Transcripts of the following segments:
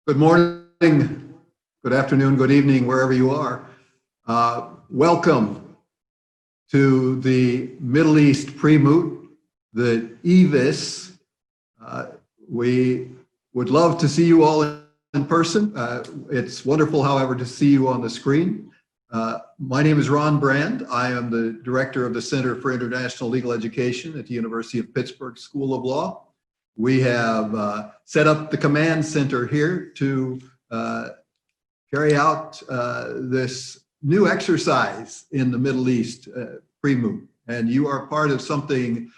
Good morning, good afternoon, good evening, wherever you are. Welcome to the Middle East Pre-Moot, the EVIS. We would love to see you all in person. It's wonderful, however, to see you on the screen. My name is Ron Brand. I am the director of the Center for International Legal Education at the University of Pittsburgh School of Law. We have set up the command center here to carry out this new exercise in the Middle East pre-moot. And you are part of something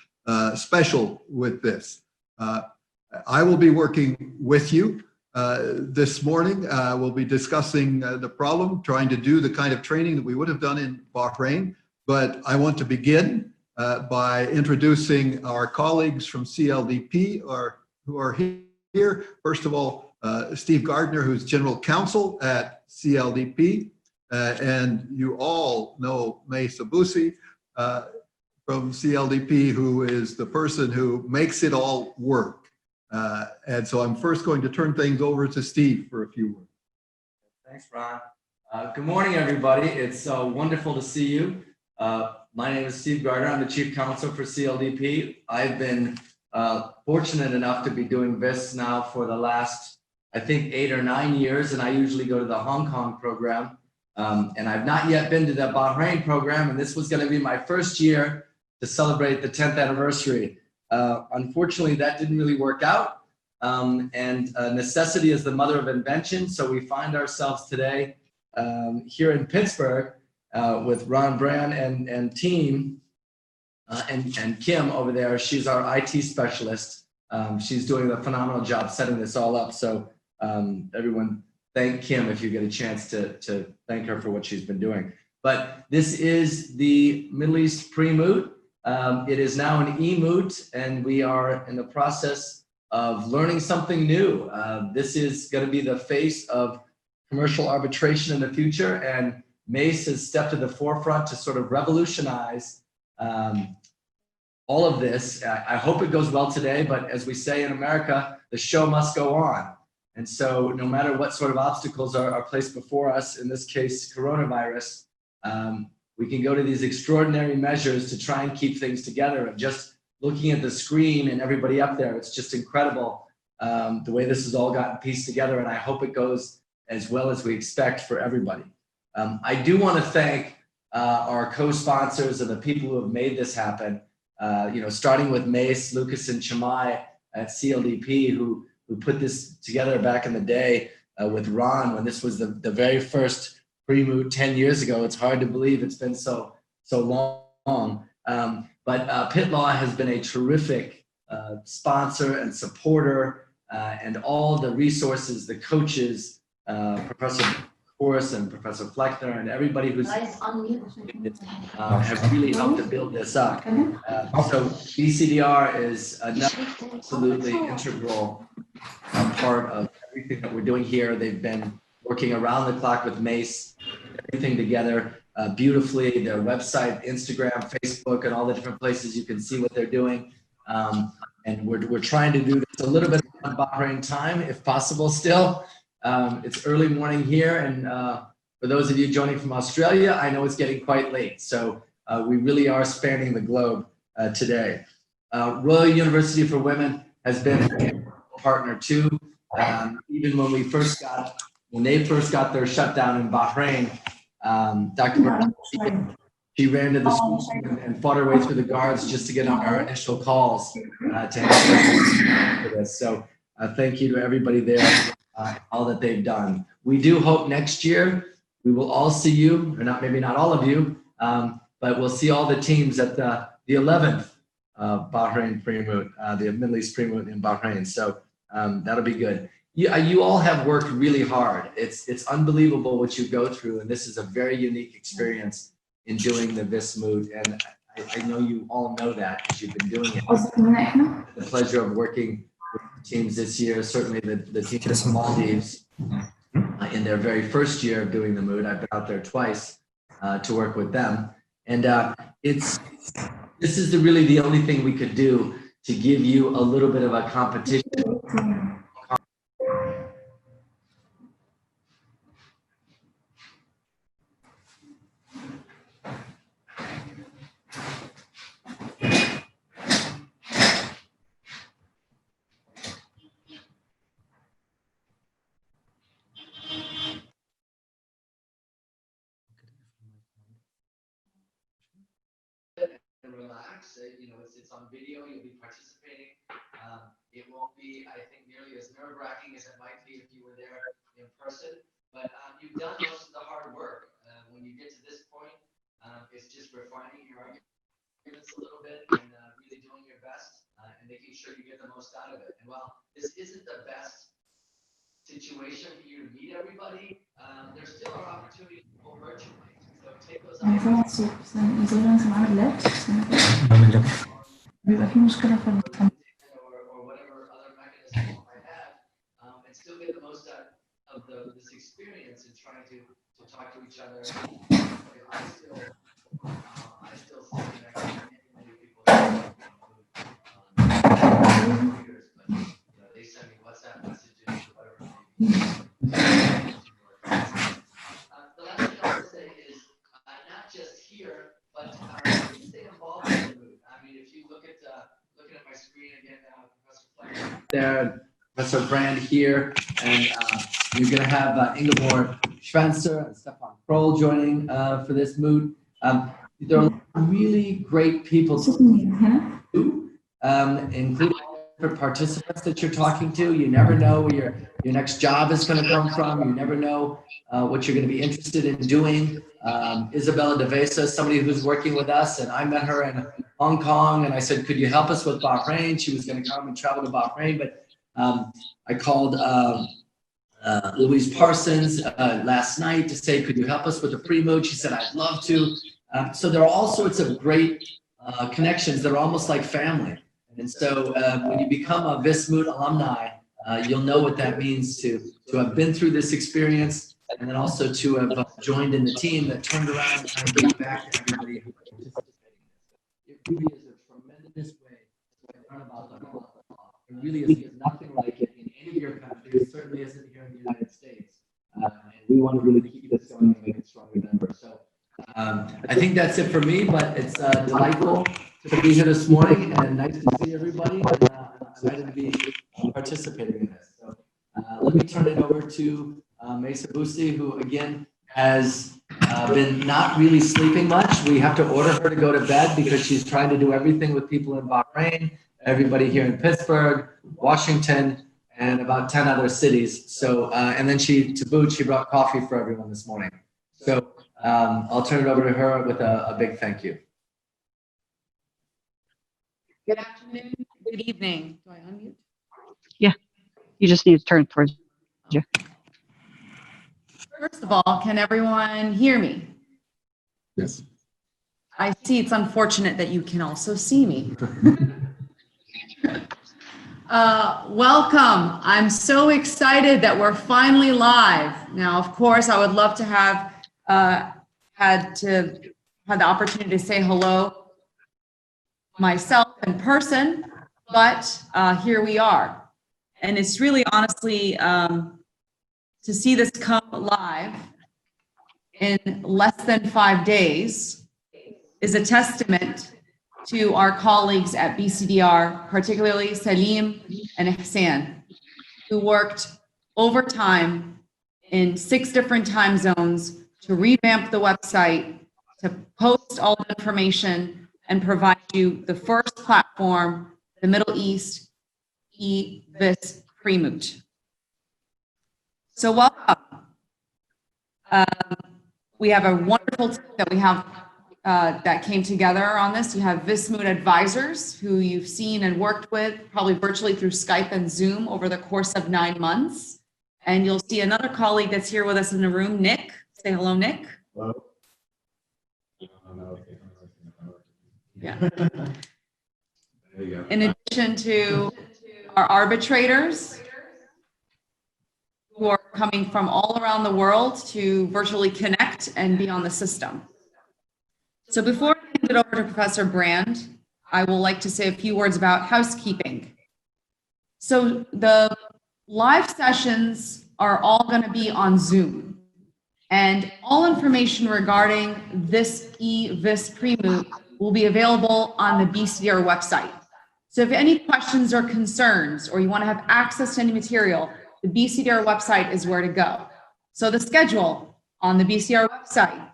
special with this. I will be working with you this morning. We'll be discussing the problem, trying to do the kind of training that we would have done in Bahrain. But I want to begin by introducing our colleagues from CLDP who are here. First of all, Steve Gardner, who's General Counsel at CLDP. And you all know May Sabusi from CLDP, who is the person who makes it all work. And so I'm first going to turn things over to Steve for a few words. Thanks, Ron. Good morning, everybody. It's wonderful to see you. My name is Steve Gardner. I'm the Chief Counsel for CLDP. I've been fortunate enough to be doing this now for the last, I think, 8 or 9 years, and I usually go to the Hong Kong program. And I've not yet been to the Bahrain program, and this was going to be my first year to celebrate the 10th anniversary. Unfortunately, that didn't really work out, and necessity is the mother of invention, so we find ourselves today here in Pittsburgh with Ron Brand and team, and Kim over there. She's our IT specialist. She's doing a phenomenal job setting this all up. So everyone, thank Kim if you get a chance to thank her for what she's been doing. But this is the Middle East pre-moot. It is now an e-moot, and we are in the process of learning something new. This is going to be the face of commercial arbitration in the future, and Mace has stepped to the forefront to sort of revolutionize all of this. I hope it goes well today, but as we say in America, the show must go on. And so no matter what sort of obstacles are placed before us, in this case, coronavirus, we can go to these extraordinary measures to try and keep things together. And just looking at the screen and everybody up there, it's just incredible the way this has all gotten pieced together. And I hope it goes as well as we expect for everybody. I do want to thank our co-sponsors and the people who have made this happen. Starting with Mace, Lucas, and Chamai at CLDP, who put this together back in the day with Ron when this was the very first pre-moot 10 years ago. It's hard to believe it's been so long. But Pitt Law has been a terrific sponsor and supporter, and all the resources, the coaches, Professor Forrest and Professor Fleckner and everybody who's have really helped to build this up. So BCDR is another absolutely integral part of everything that we're doing here. They've been working around the clock with Mace, everything together beautifully. Their website, Instagram, Facebook, and all the different places you can see what they're doing. And we're trying to do this a little bit on Bahrain time, if possible still. It's early morning here, and for those of you joining from Australia, I know it's getting quite late. So we really are spanning the globe today. Royal University for Women has been a partner too. Even when they first got their shutdown in Bahrain, Dr. She ran to the schools and fought her way through the guards just to get on our initial calls to answer for this. So thank you to everybody there. All that they've done. We do hope next year we will all see you, or maybe not all of you, but we'll see all the teams at the 11th Bahrain pre-moot, the Middle East pre-moot in Bahrain. So that'll be good. You all have worked really hard. It's unbelievable what you go through, and this is a very unique experience in doing the VIS moot, and I know you all know that because you've been doing it. The pleasure of working teams this year, certainly the team in the Maldives in their very first year of doing the moot. I've been out there twice to work with them, and this is really the only thing we could do to give you a little bit of a competition relax. It's on video. You'll be participating. It won't be, I think, nearly as nerve-wracking as it might be if you were there in person. But you've done most of the hard work. When you get to this point, it's just refining your arguments a little bit and really doing your best and making sure you get the most out of it. And while this isn't the best situation for you to meet everybody, there still are opportunities to go virtually. So take those opportunities. بيبقى في مشكلة في or whatever other mechanism you might have, and still get the most out of this experience and trying to talk to each other. I still stay connected with many people. But they send me WhatsApp messages or whatever it may be. The last thing I would say is not just here, but stay involved in the mood. I mean, if you look at my screen again now, Professor Fletcher there, Professor Brand here, and you're going to have Ingeborg Schwenzer and Stefan Kroll joining for this mood. There are really great people, including different participants that you're talking to. You never know where your next job is going to come from. You never know what you're going to be interested in doing. Isabella DeVesa is somebody who's working with us, and I met her in Hong Kong, and I said, could you help us with Bahrain? She was going to come and travel to Bahrain, but I called Louise Parsons last night to say, could you help us with the pre-mood? She said, I'd love to. So there are all sorts of great connections that are almost like family. And so when you become a Vismood alumni, you'll know what that means to have been through this experience, and then also to have joined in the team that turned around and gave back to everybody who participated. It really is a tremendous way to learn about the law. It really is nothing like it in any of your countries. It certainly isn't here in the United States. And we want to really keep this going and make it stronger than ever. So I think that's it for me, but it's delightful to be here this morning and nice to see everybody. And I'm excited to be participating in this. So let me turn it over to Mesa Busi, who again has been not really sleeping much. We have to order her to go to bed because she's trying to do everything with people in Bahrain, everybody here in Pittsburgh, Washington, and about 10 other cities. So, and then to boot, she brought coffee for everyone this morning. So I'll turn it over to her with a big thank you. Good afternoon, good evening. Do I unmute? Yeah, you just need to turn towards you. First of all, can everyone hear me? Yes. I see it's unfortunate that you can also see me. Welcome. I'm so excited that we're finally live. Now, of course, I would love to have had the opportunity to say hello myself in person, but here we are. And it's really honestly to see this come live in less than 5 days is a testament to our colleagues at BCDR, particularly Salim and Ihsan, who worked overtime in 6 different time zones to revamp the website, to post all the information and provide you the first platform, the Middle East e-Vis pre-moot. So welcome. We have a wonderful team that we have that came together on this. You have Vismood advisors who you've seen and worked with probably virtually through Skype and Zoom over the course of 9 months. And you'll see another colleague that's here with us in the room, Nick. Say hello, Nick. Hello. Yeah. There you go. In addition to our arbitrators who are coming from all around the world to virtually connect and be on the system. So before I hand it over to Professor Brand, I will like to say a few words about housekeeping. So the live sessions are all going to be on Zoom, and all information regarding this e-Vis pre-moot will be available on the BCDR website. So if any questions or concerns, or you want to have access to any material, the BCDR website is where to go. So the schedule on the BCDR website,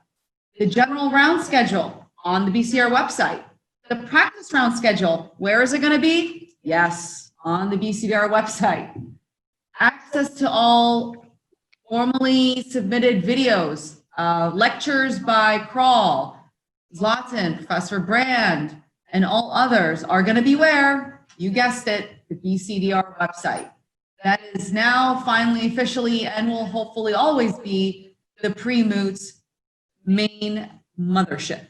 the general round schedule on the BCDR website, The practice round schedule, where is it going to be? Yes, on the BCDR website. Access to all formally submitted videos, lectures by Kroll, Zlatan, Professor Brand, and all others are going to be where? You guessed it, the BCDR website. That is now finally officially and will hopefully always be the pre-moots main mothership.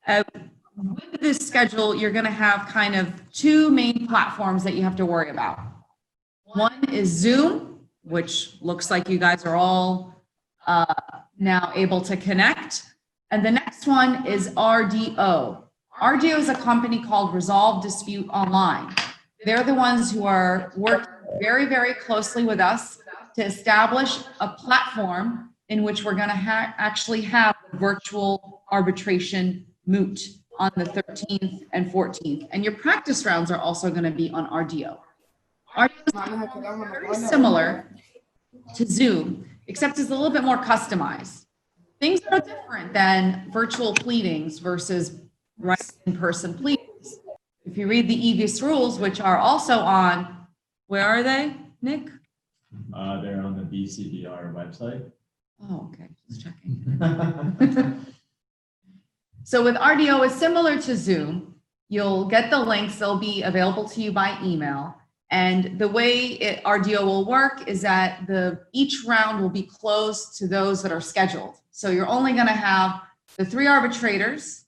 With this schedule, you're going to have kind of two main platforms that you have to worry about. One is Zoom, which looks like you guys are all now able to connect. And the next one is RDO. RDO is a company called Resolve Dispute Online. They're the ones who are working very, very closely with us to establish a platform in which we're going to actually have virtual arbitration moot on the 13th and 14th. And your practice rounds are also going to be on RDO. RDO is very similar to Zoom, except it's a little bit more customized. Things are different than virtual pleadings versus in-person pleadings. If you read the EVIS rules, which are also on, where are they, Nick? They're on the BCDR website. Oh, okay, just checking. So with RDO, it's similar to Zoom. You'll get the links, they'll be available to you by email. And the way RDO will work is that each round will be closed to those that are scheduled. So you're only going to have the 3 arbitrators,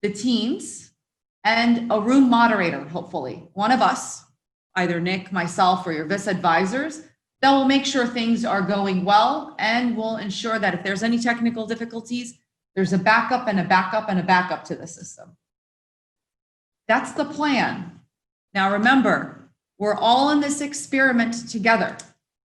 the teams, and a room moderator, hopefully, one of us, either Nick, myself, or your VIS advisors, that will make sure things are going well and will ensure that if there's any technical difficulties, there's a backup and a backup and a backup to the system. That's the plan. Now remember, we're all in this experiment together.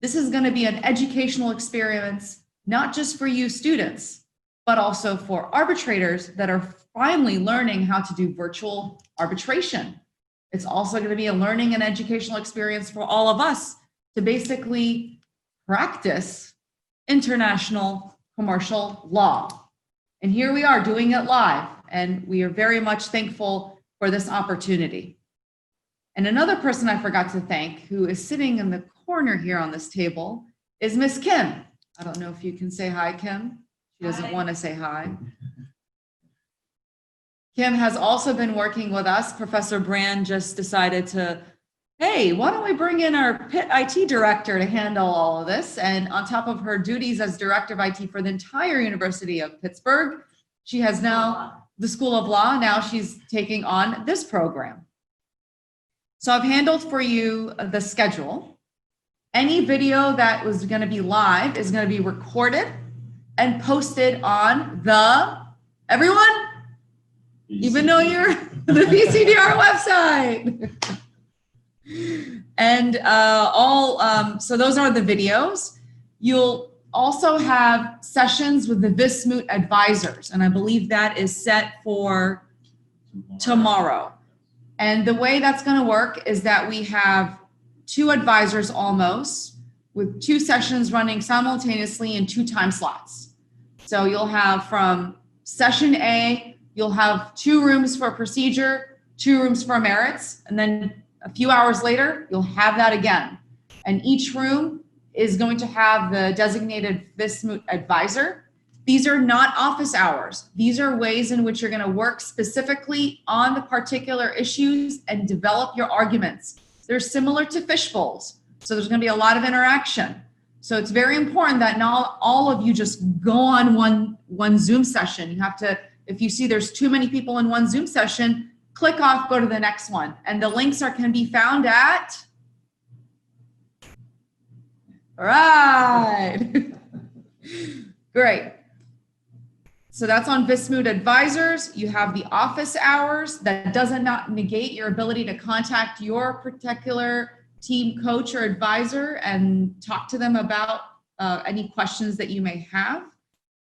This is going to be an educational experience, not just for you students, but also for arbitrators that are finally learning how to do virtual arbitration. It's also going to be a learning and educational experience for all of us to basically practice international commercial law. And here we are doing it live, and we are very much thankful for this opportunity. And another person I forgot to thank, who is sitting in the corner here on this table, is Miss Kim. I don't know if you can say hi, Kim. She doesn't want to say hi. Kim has also been working with us. Professor Brand just decided to, hey, why don't we bring in our Pitt IT director to handle all of this? And on top of her duties as director of IT for the entire University of Pittsburgh, she has now the School of Law. Now she's taking on this program. So I've handled for you the schedule. Any video that was going to be live is going to be recorded and posted on everyone? Even though you're the BCDR website. And so those are the videos. You'll also have sessions with the VISMOOT advisors, and I believe that is set for tomorrow. And the way that's going to work is that we have 2 advisors almost, with 2 sessions running simultaneously in 2 time slots. So you'll have from session A, you'll have 2 rooms for procedure, 2 rooms for merits, and then a few hours later, you'll have that again. And each room is going to have the designated VISMOOT advisor. These are not office hours. These are ways in which you're going to work specifically on the particular issues and develop your arguments. They're similar to fish bowls. So there's going to be a lot of interaction. So it's very important that not all of you just go on one Zoom session. You have to, if you see there's too many people in one Zoom session, click off, go to the next one. And the links can be found at, all right. Great. So that's on VISMOOT advisors. You have the office hours. That does not negate your ability to contact your particular team coach or advisor and talk to them about any questions that you may have.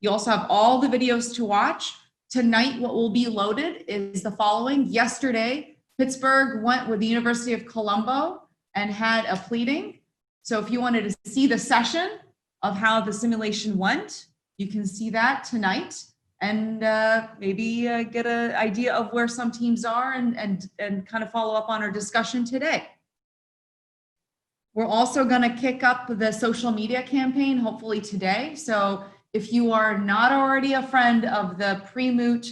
You also have all the videos to watch. Tonight, what will be loaded is the following. Yesterday, Pittsburgh went with the University of Colombo and had a pleading. So if you wanted to see the session of how the simulation went, you can see that tonight. and maybe get an idea of where some teams are and kind of follow up on our discussion today. We're also going to kick up the social media campaign, hopefully today. So if you are not already a friend of the Pre-Moot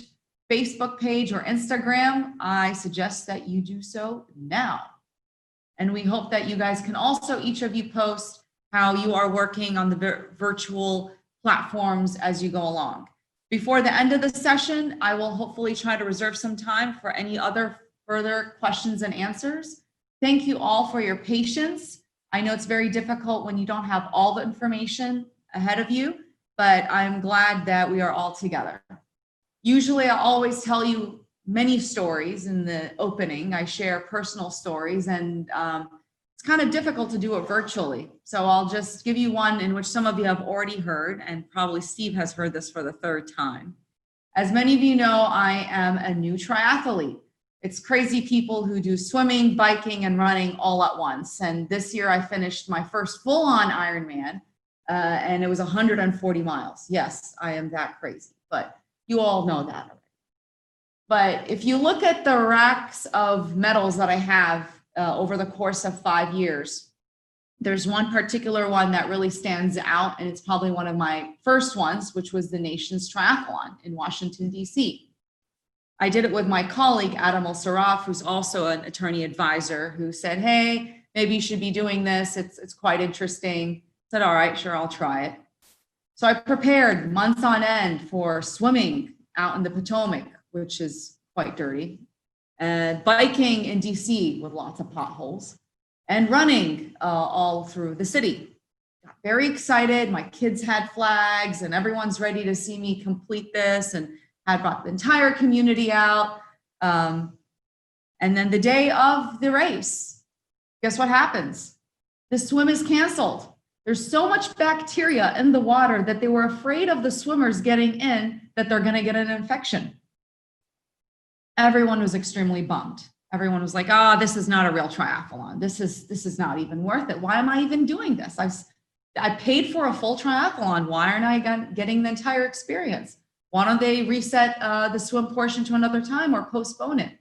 Facebook page or Instagram, I suggest that you do so now. And we hope that you guys can also, each of you, post how you are working on the virtual platforms as you go along. Before the end of the session, I will hopefully try to reserve some time for any other further questions and answers. Thank you all for your patience. I know it's very difficult when you don't have all the information ahead of you, but I'm glad that we are all together. Usually I always tell you many stories in the opening. I share personal stories, and it's kind of difficult to do it virtually. So I'll just give you one in which some of you have already heard, and probably Steve has heard this for the third time. As many of you know, I am a new triathlete. It's crazy people who do swimming, biking, and running all at once. And this year I finished my first full-on Ironman, and it was 140 miles. Yes, I am that crazy, but you all know that already. But if you look at the racks of medals that I have over the course of 5 years, there's one particular one that really stands out, and it's probably one of my first ones, which was the Nations Triathlon in Washington, D.C. I did it with my colleague, Adam El-Sarraf, who's also an attorney advisor, who said, hey, maybe you should be doing this. It's quite interesting. I said, all right, sure, I'll try it. So I prepared months on end for swimming out in the Potomac, which is quite dirty, and biking in DC with lots of potholes, and running all through the city. Got very excited. My kids had flags, and everyone's ready to see me complete this, and I brought the entire community out. And then the day of the race, guess what happens? The swim is canceled. There's so much bacteria in the water that they were afraid of the swimmers getting in that they're going to get an infection. Everyone was extremely bummed. Everyone was like, oh, this is not a real triathlon. This is not even worth it. Why am I even doing this? I paid for a full triathlon. Why aren't I getting the entire experience? Why don't they reset the swim portion to another time or postpone it?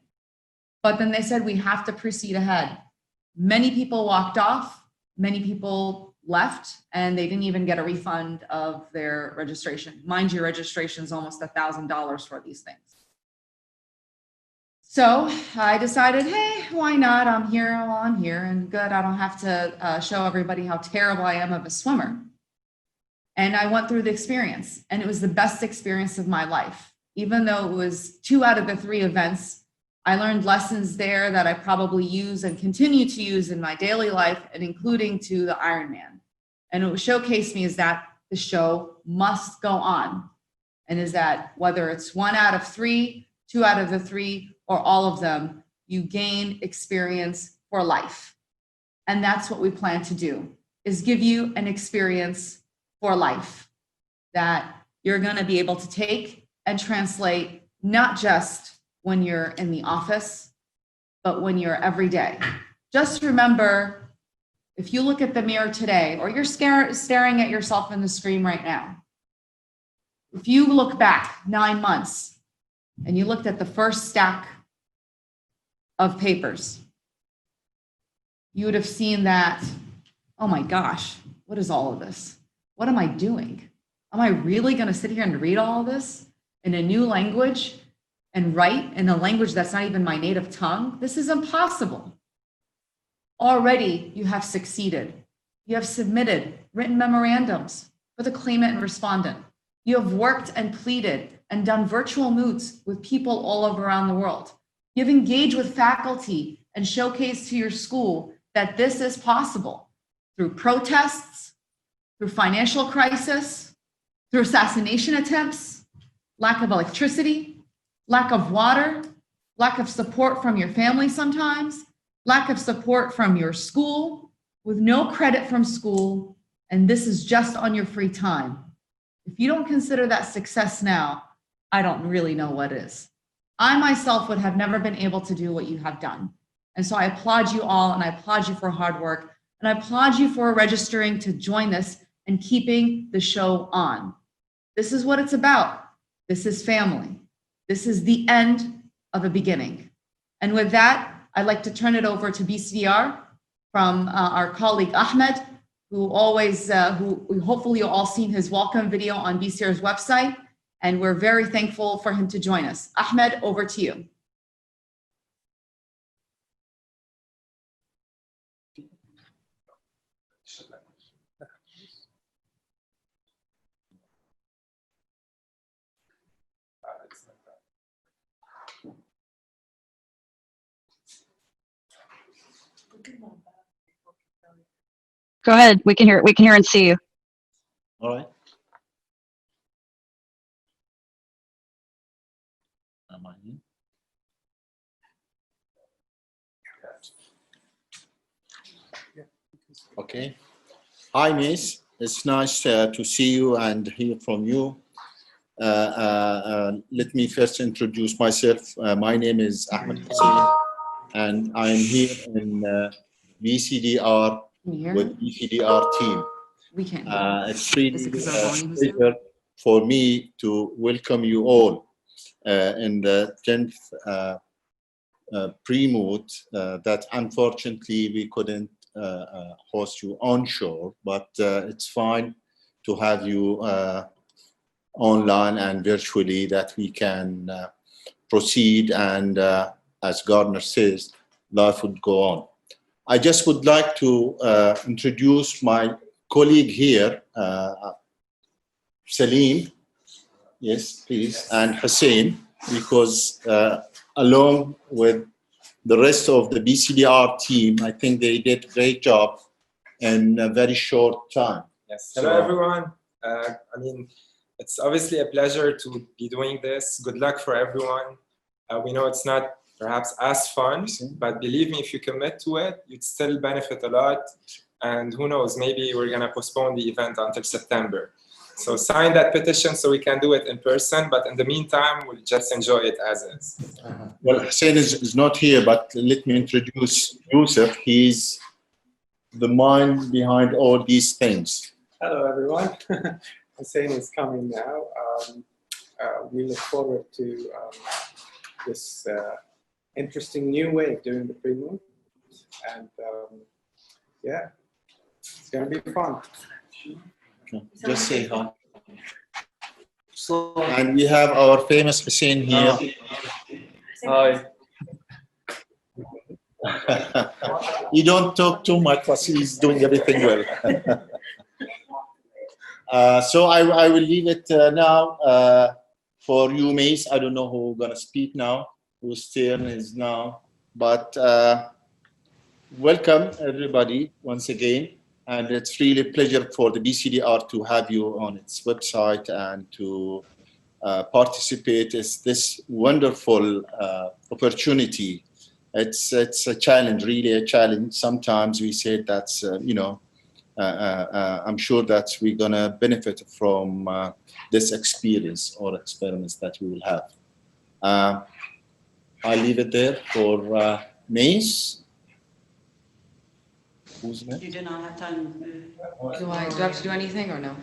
But then they said, we have to proceed ahead. Many people walked off, many people left, and they didn't even get a refund of their registration. Mind you, registration is almost $1,000 for these things. So I decided, hey, why not? I'm here, and good. I don't have to show everybody how terrible I am of a swimmer. And I went through the experience, and it was the best experience of my life. Even though it was 2 out of the 3 events, I learned lessons there that I probably use and continue to use in my daily life, and including to the Ironman. And what showcased me is that the show must go on, and is that whether it's 1 out of 3, 2 out of the 3, or all of them, you gain experience for life. And that's what we plan to do, is give you an experience for life that you're going to be able to take and translate, not just when you're in the office, but when you're every day. Just remember, if you look at the mirror today, or you're staring at yourself in the screen right now, if you look back 9 months and you looked at the first stack of papers, you would have seen that, oh my gosh, what is all of this? What am I doing? Am I really going to sit here and read all of this in a new language and write in a language that's not even my native tongue? This is impossible. Already you have succeeded. You have submitted written memorandums for the claimant and respondent. You have worked and pleaded and done virtual moots with people all over around the world. You've engaged with faculty and showcased to your school that this is possible through protests, through financial crisis, through assassination attempts, lack of electricity, lack of water, lack of support from your family sometimes, lack of support from your school, with no credit from school, and this is just on your free time. If you don't consider that success now, I don't really know what is. I myself would have never been able to do what you have done. And so I applaud you all, and I applaud you for hard work, and I applaud you for registering to join this and keeping the show on. This is what it's about. This is family. This is the end of a beginning. And with that, I'd like to turn it over to BCDR from our colleague Ahmed, who always, who hopefully you've all seen his welcome video on BCDR's website. And we're very thankful for him to join us. Ahmed, over to you. Go ahead. We can hear and see you. All right. Am I in? Okay. Hi, Miss. It's nice to see you and hear from you. Let me first introduce myself. My name is Ahmed Hussein, and I'm here in BCDR Can you hear with him? BCDR team. We can't. It's really Is it 'cause our a volume is down? pleasure for me to welcome you all in the 10th pre-moot that unfortunately we couldn't host you onshore, but it's fine to have you online and virtually, that we can proceed, and as Gardner says, life would go on. I just would like to introduce my colleague here, Salim, yes, please, and Hussein, because along with the rest of the BCDR team, I think they did a great job in a very short time. Yes. Hello, everyone. I mean, it's obviously a pleasure to be doing this. Good luck for everyone. We know it's not perhaps as fun, but believe me, if you commit to it, you'd still benefit a lot. And who knows, maybe we're going to postpone the event until September. So sign that petition so we can do it in person. But in the meantime, we'll just enjoy it as is. Well, Hussein is not here, but let me introduce Yusuf. He's the mind behind all these things. Hello, everyone. Hussein is coming now. We look forward to this interesting new way of doing the pre-moot. And yeah, it's going to be fun. Okay. Just say hi. And we have our famous Hussein here. Hi. You don't talk too much, but he's doing everything well. So I will leave it now for you, Mace. I don't know who's going to speak now, whose turn is now. But welcome, everybody, once again. And it's really a pleasure for the BCDR to have you on its website and to participate in this wonderful opportunity. It's a challenge, really a challenge. Sometimes we say that's, I'm sure that we're going to benefit from this experience or experiments that we will have. I'll leave it there for Mace. Who's next? You do not have time. Do I have to do anything or no?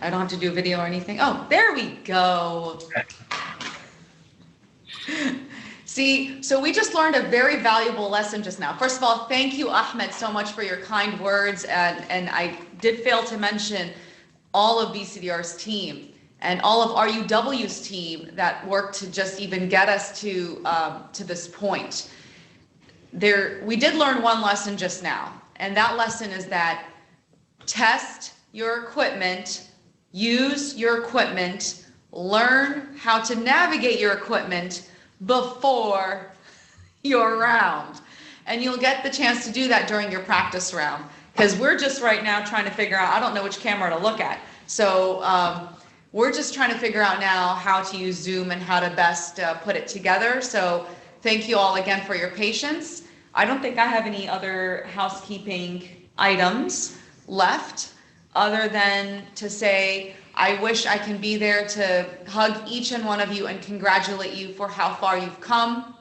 I don't have to do a video or anything? Oh, there we go. See, so we just learned a very valuable lesson just now. First of all, thank you, Ahmed, so much for your kind words. And I did fail to mention all of BCDR's team and all of RUW's team that worked to just even get us to this point. We did learn one lesson just now, and that lesson is that test your equipment, use your equipment, learn how to navigate your equipment before your round. And you'll get the chance to do that during your practice round, because we're just right now trying to figure out, I don't know which camera to look at. So we're just trying to figure out now how to use Zoom and how to best put it together. So thank you all again for your patience. I don't think I have any other housekeeping items left other than to say, I wish I can be there to hug each and one of you and congratulate you for how far you've come.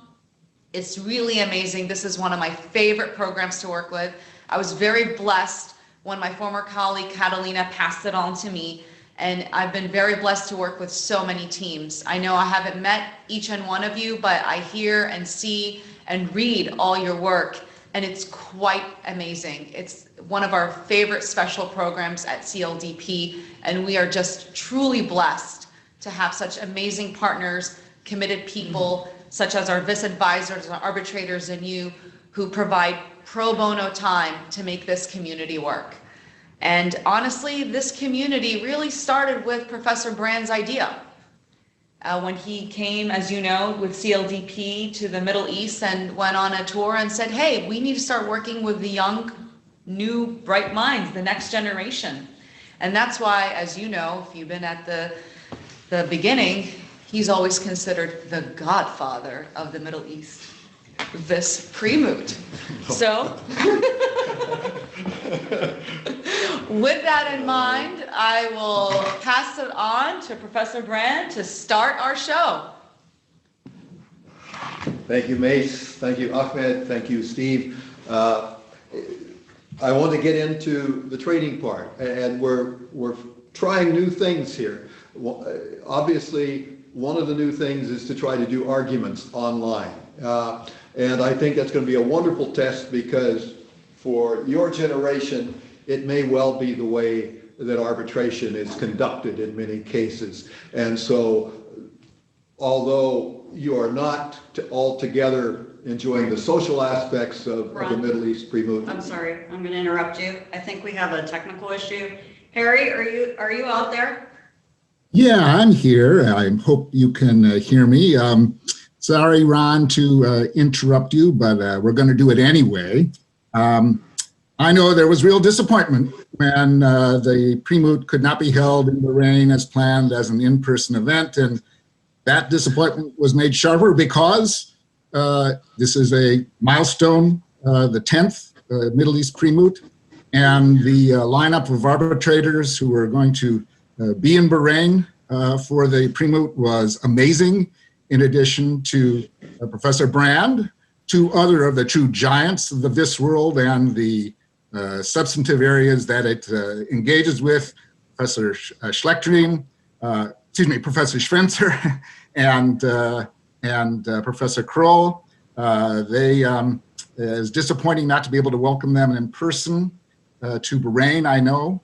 It's really amazing. This is one of my favorite programs to work with. I was very blessed when my former colleague Catalina passed it on to me. And I've been very blessed to work with so many teams. I know I haven't met each and one of you, but I hear and see and read all your work, and it's quite amazing. It's one of our favorite special programs at CLDP, and we are just truly blessed to have such amazing partners, committed people, such as our VIS advisors, our arbitrators, and you, who provide pro bono time to make this community work. And honestly, this community really started with Professor Brand's idea. When he came, as you know, with CLDP to the Middle East and went on a tour and said, hey, we need to start working with the young, new, bright minds, the next generation. And that's why, as you know, if you've been at the beginning, he's always considered the godfather of the Middle East, this pre-moot. So, with that in mind, I will pass it on to Professor Brand to start our show. Thank you, Mace. Thank you, Ahmed. Thank you, Steve. I want to get into the training part, and we're trying new things here. Obviously, one of the new things is to try to do arguments online. And I think that's going to be a wonderful test, because for your generation, it may well be the way that arbitration is conducted in many cases. And so, although you are not altogether enjoying the social aspects of the Middle East pre-moot. I'm sorry, I'm going to interrupt you. I think we have a technical issue. Harry, are you out there? Yeah, I'm here. I hope you can hear me. Sorry, Ron, to interrupt you, but we're going to do it anyway. I know there was real disappointment when the pre-moot could not be held in Bahrain as planned as an in-person event, and that disappointment was made sharper because this is a milestone, the 10th Middle East pre-moot, and the lineup of arbitrators who are going to be in Bahrain for the pre-moot was amazing. In addition to Professor Brand, two other of the true giants of the VIS world and the substantive areas that it engages with, Professor Schlechtering, Professor Schwenzer, and Professor Kroll. It's disappointing not to be able to welcome them in person to Bahrain, I know.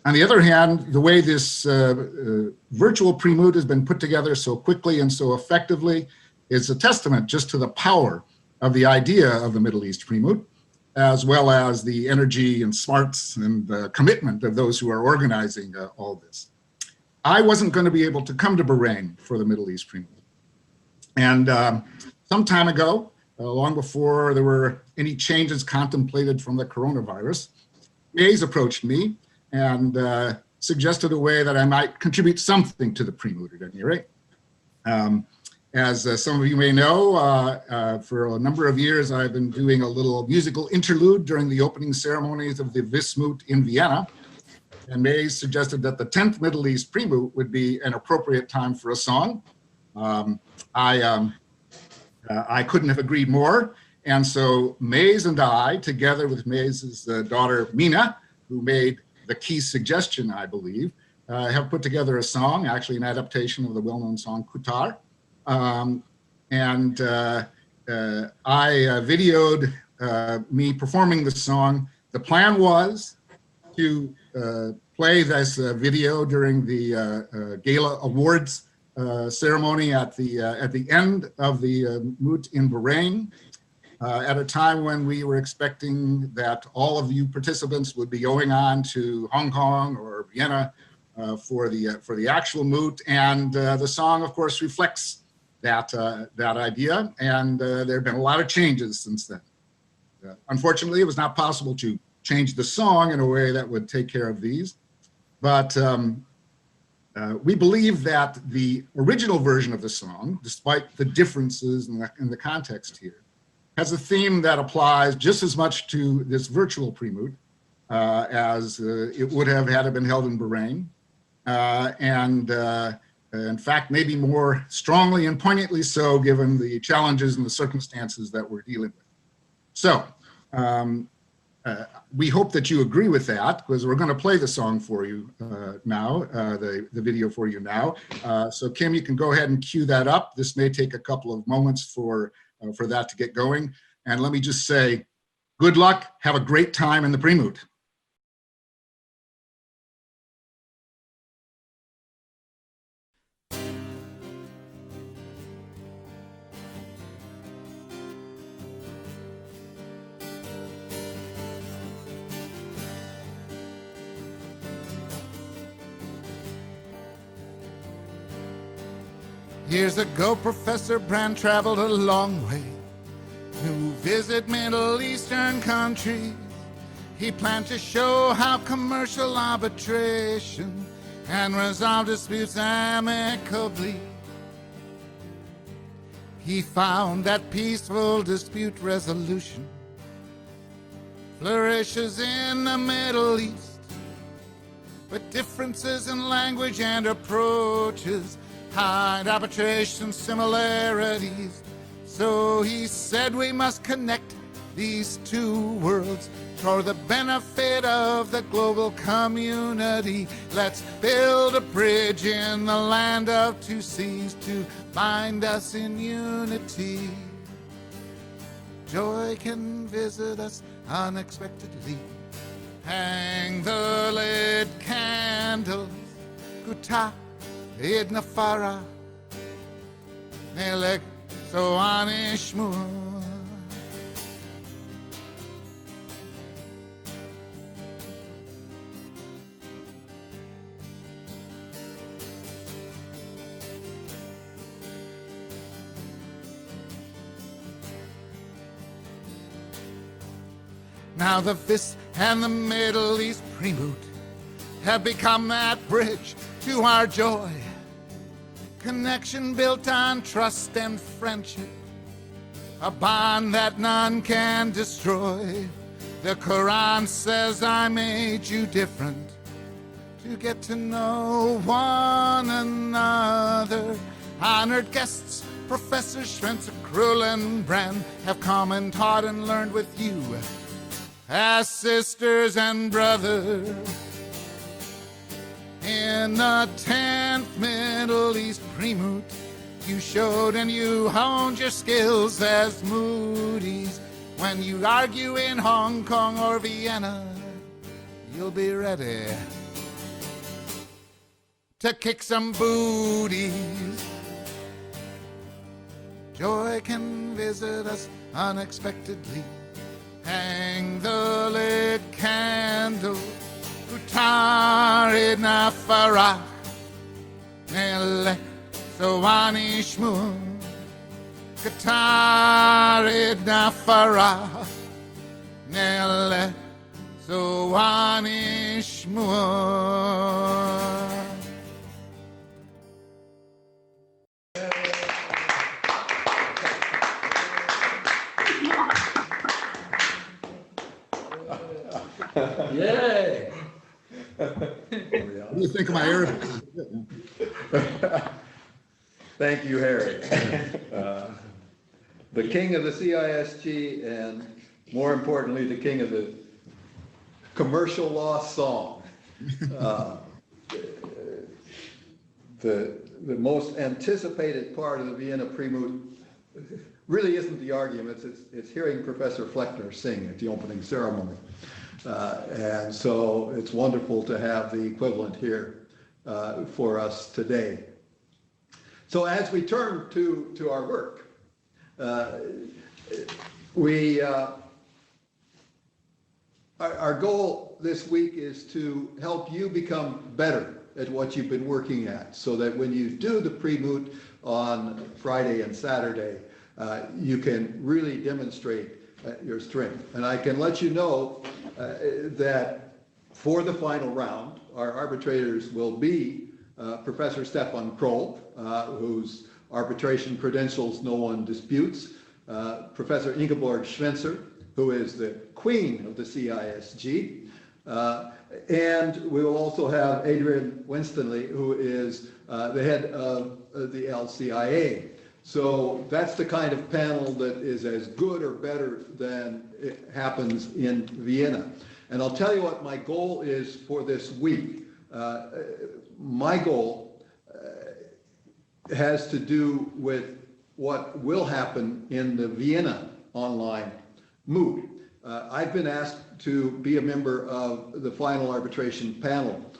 On the other hand, the way this virtual pre-moot has been put together so quickly and so effectively is a testament just to the power of the idea of the Middle East pre-moot, as well as the energy and smarts and commitment of those who are organizing all this. I wasn't going to be able to come to Bahrain for the Middle East pre-moot. And some time ago, long before there were any changes contemplated from the coronavirus, Mays approached me and suggested a way that I might contribute something to the pre-moot at any rate. As some of you may know, for a number of years, I've been doing a little musical interlude during the opening ceremonies of the VIS moot in Vienna. And Mays suggested that the 10th Middle East pre-moot would be an appropriate time for a song. I couldn't have agreed more. And so Mays and I, together with Mays's daughter, Mina, who made the key suggestion, I believe, have put together a song, actually an adaptation of the well-known song Kutar. I videoed me performing the song. The plan was to play this video during the Gala Awards ceremony at the end of the moot in Bahrain, at a time when we were expecting that all of you participants would be going on to Hong Kong or Vienna for the actual moot, and the song, of course, reflects that idea. And there have been a lot of changes since then. Unfortunately, it was not possible to change the song in a way that would take care of these, but we believe that the original version of the song, despite the differences in the context here, has a theme that applies just as much to this virtual pre-moot as it would have had it been held in Bahrain. In fact, maybe more strongly and poignantly so, given the challenges and the circumstances that we're dealing with. So We hope that you agree with that, because we're going to play the song for you now, the video for you now. So Kim, you can go ahead and cue that up. This may take a couple of moments for that to get going. And let me just say, good luck. Have a great time in the pre-moot. Years ago, Professor Brand traveled a long way to visit Middle Eastern countries. He planned to show how commercial arbitration and resolve disputes amicably. He found that peaceful dispute resolution flourishes in the Middle East, but differences in language and approaches hide arbitration similarities. So he said we must connect these two worlds for the benefit of the global community. Let's build a bridge in the land of two seas to bind us in unity. Joy can visit us unexpectedly. Hang the lit candles, Guta Idna Farah, Nelek Soanishmur. Now the VIS and the Middle East pre-moot have become that bridge to our joy. Connection built on trust and friendship, a bond that none can destroy. The Quran says I made you different to get to know one another. Honored guests, Professors Ronald Brand have come and taught and learned with you as sisters and brothers. In the 10th Middle East pre-moot, you showed and you honed your skills as Moody's. When you argue in Hong Kong or Vienna, you'll be ready to kick some booties. Joy can visit us unexpectedly. Hang the lit candle, Utarid na farah, Nele soani shmur, Katarid na farah, Nele soani shmur. Yay! What do you think of my Arabic? Thank you, Harry. The king of the CISG, and more importantly, the king of the commercial law song. The most anticipated part of the Vienna pre-moot really isn't the arguments, it's hearing Professor Fleckner sing at the opening ceremony. And so it's wonderful to have the equivalent here for us today. So as we turn to our work, our goal this week is to help you become better at what you've been working at, so that when you do the pre-moot on Friday and Saturday, you can really demonstrate your strength. And I can let you know that for the final round, our arbitrators will be Professor Stefan Kroll, whose arbitration credentials no one disputes, Professor Ingeborg Schwenzer, who is the queen of the CISG, and we will also have Adrian Winstonley, who is the head of the LCIA. So that's the kind of panel that is as good or better than it happens in Vienna. And I'll tell you what my goal is for this week. My goal has to do with what will happen in the Vienna online moot. I've been asked to be a member of the final arbitration panel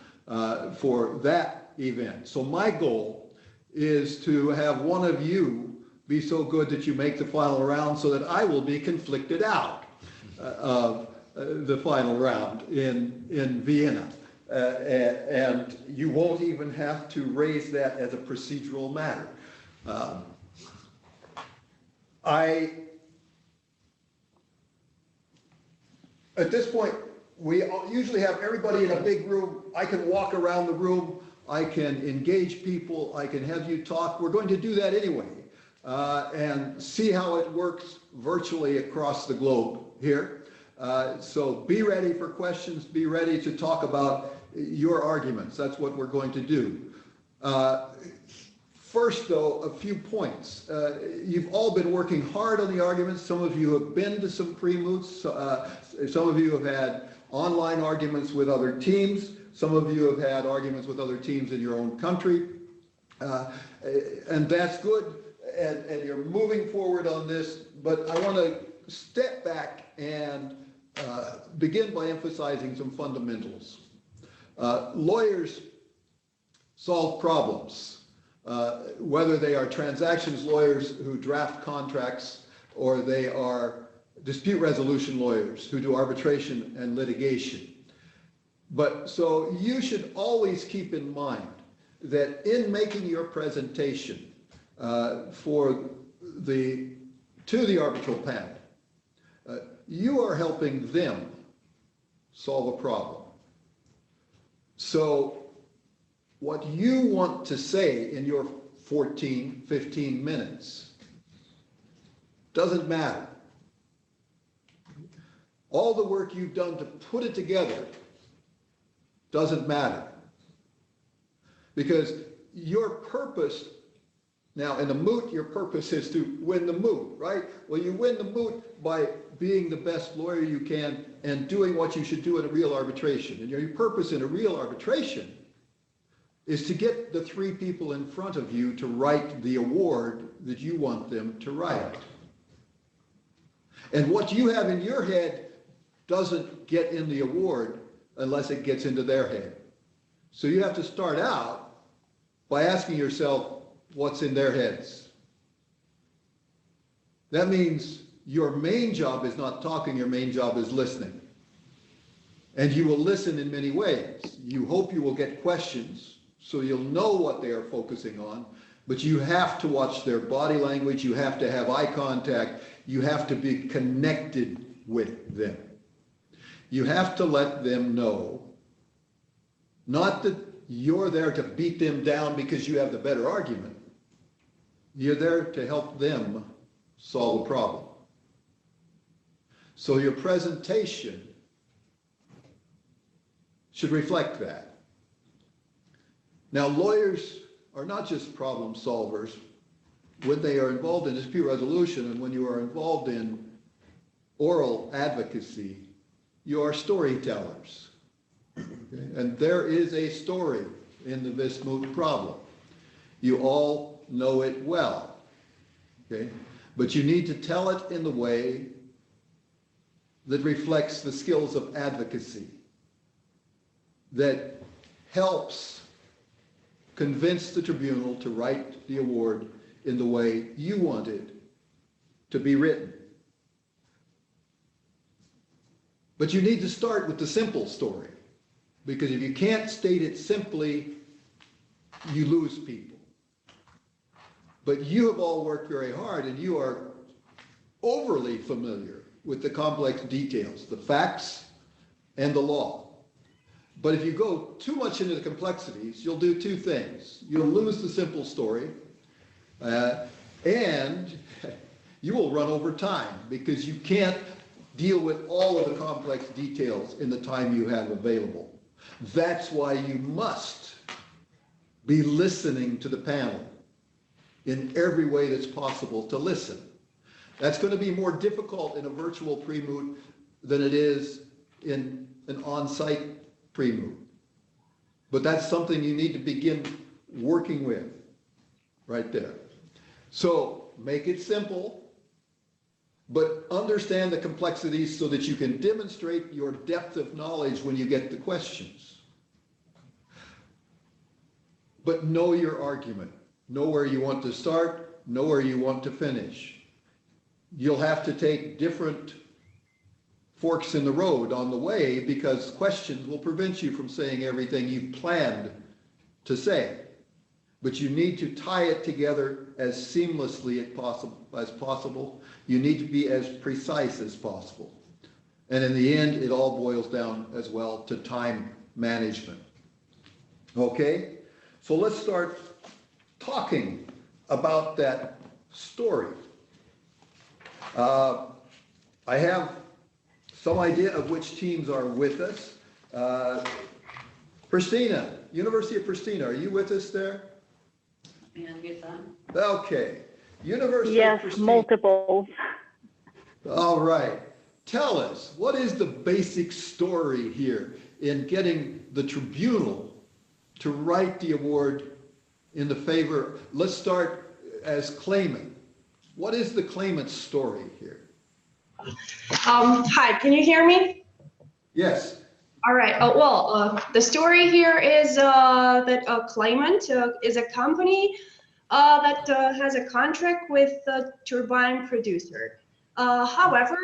for that event. So my goal is to have one of you be so good that you make the final round so that I will be conflicted out of the final round in Vienna. And you won't even have to raise that as a procedural matter. At this point, we usually have everybody in a big room. I can walk around the room. I can engage people. I can have you talk. We're going to do that anyway and see how it works virtually across the globe here. So be ready for questions. Be ready to talk about your arguments. That's what we're going to do. First, though, a few points. You've all been working hard on the arguments. Some of you have been to some pre-moots. Some of you have had online arguments with other teams. Some of you have had arguments with other teams in your own country. And that's good. And you're moving forward on this. But I want to step back and begin by emphasizing some fundamentals. Lawyers solve problems. Whether they are transactions lawyers who draft contracts or they are dispute resolution lawyers who do arbitration and litigation. But so you should always keep in mind that in making your presentation to the arbitral panel, you are helping them solve a problem. So what you want to say in your 14, 15 minutes doesn't matter. All the work you've done to put it together doesn't matter. Because your purpose, now in a moot, your purpose is to win the moot, right? Well, you win the moot by being the best lawyer you can and doing what you should do in a real arbitration. And your purpose in a real arbitration is to get the three people in front of you to write the award that you want them to write. And what you have in your head doesn't get in the award unless it gets into their head. So you have to start out by asking yourself what's in their heads. That means your main job is not talking, your main job is listening. And you will listen in many ways. You hope you will get questions, so you'll know what they are focusing on, but you have to watch their body language, you have to have eye contact, you have to be connected with them. You have to let them know, not that you're there to beat them down because you have the better argument. You're there to help them solve a problem. So your presentation should reflect that. Now, lawyers are not just problem solvers. When they are involved in dispute resolution and when you are involved in oral advocacy, you are storytellers. Okay? And there is a story in the Vismut problem. You all know it well. Okay? But you need to tell it in the way that reflects the skills of advocacy, that helps convince the tribunal to write the award in the way you want it to be written. But you need to start with the simple story, because if you can't state it simply, you lose people. But you have all worked very hard and you are overly familiar with the complex details, the facts and the law. But if you go too much into the complexities, you'll do two things. You'll lose the simple story and you will run over time because you can't deal with all of the complex details in the time you have available. That's why you must be listening to the panel in every way that's possible to listen. That's going to be more difficult in a virtual pre-moot than it is in an on-site pre-moot. But that's something you need to begin working with right there. So make it simple, but understand the complexities so that you can demonstrate your depth of knowledge when you get the questions. But know your argument. Know where you want to start, know where you want to finish. You'll have to take different forks in the road on the way because questions will prevent you from saying everything you've planned to say. But you need to tie it together as seamlessly as possible. You need to be as precise as possible. And in the end, it all boils down as well to time management. Okay? So let's start talking about that story. I have some idea of which teams are with us. Pristina, University of Pristina, are you with us there? Okay. University of Pristina. Yes, multiple. All right. Tell us, what is the basic story here in getting the tribunal to write the award in the favor? Let's start as claimant. What is the claimant's story here? Hi, can you hear me? Yes. All right. The story here is that a claimant is a company that has a contract with the turbine producer. However,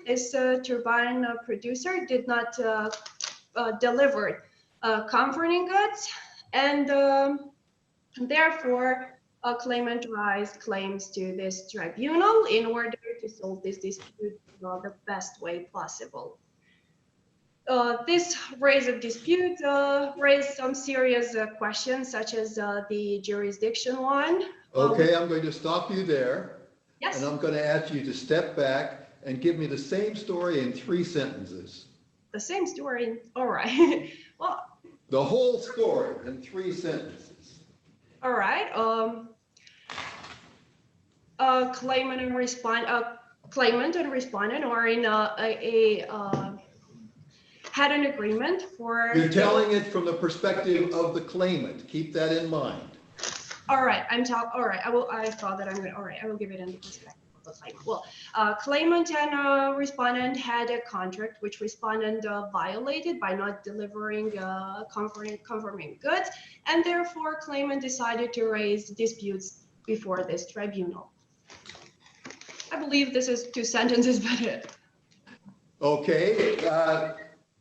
this turbine producer did not deliver comforting goods, and therefore a claimant raised claims to this tribunal in order to solve this dispute the best way possible. This raised a dispute, raised some serious questions such as the jurisdiction one. Okay, I'm going to stop you there. Yes. And I'm going to ask you to step back and give me the same story in 3 sentences. The same story. All right. Well. The whole story in 3 sentences. All right. Claimant and respondent are in had an agreement for. You're telling it from the perspective of the claimant. Keep that in mind. All right. All right. I thought that I'm going to. All right. I will give it in the perspective of the claimant. Well, claimant and respondent had a contract which respondent violated by not delivering confirming goods, and therefore claimant decided to raise disputes before this tribunal. I believe this is 2 sentences, but. Okay.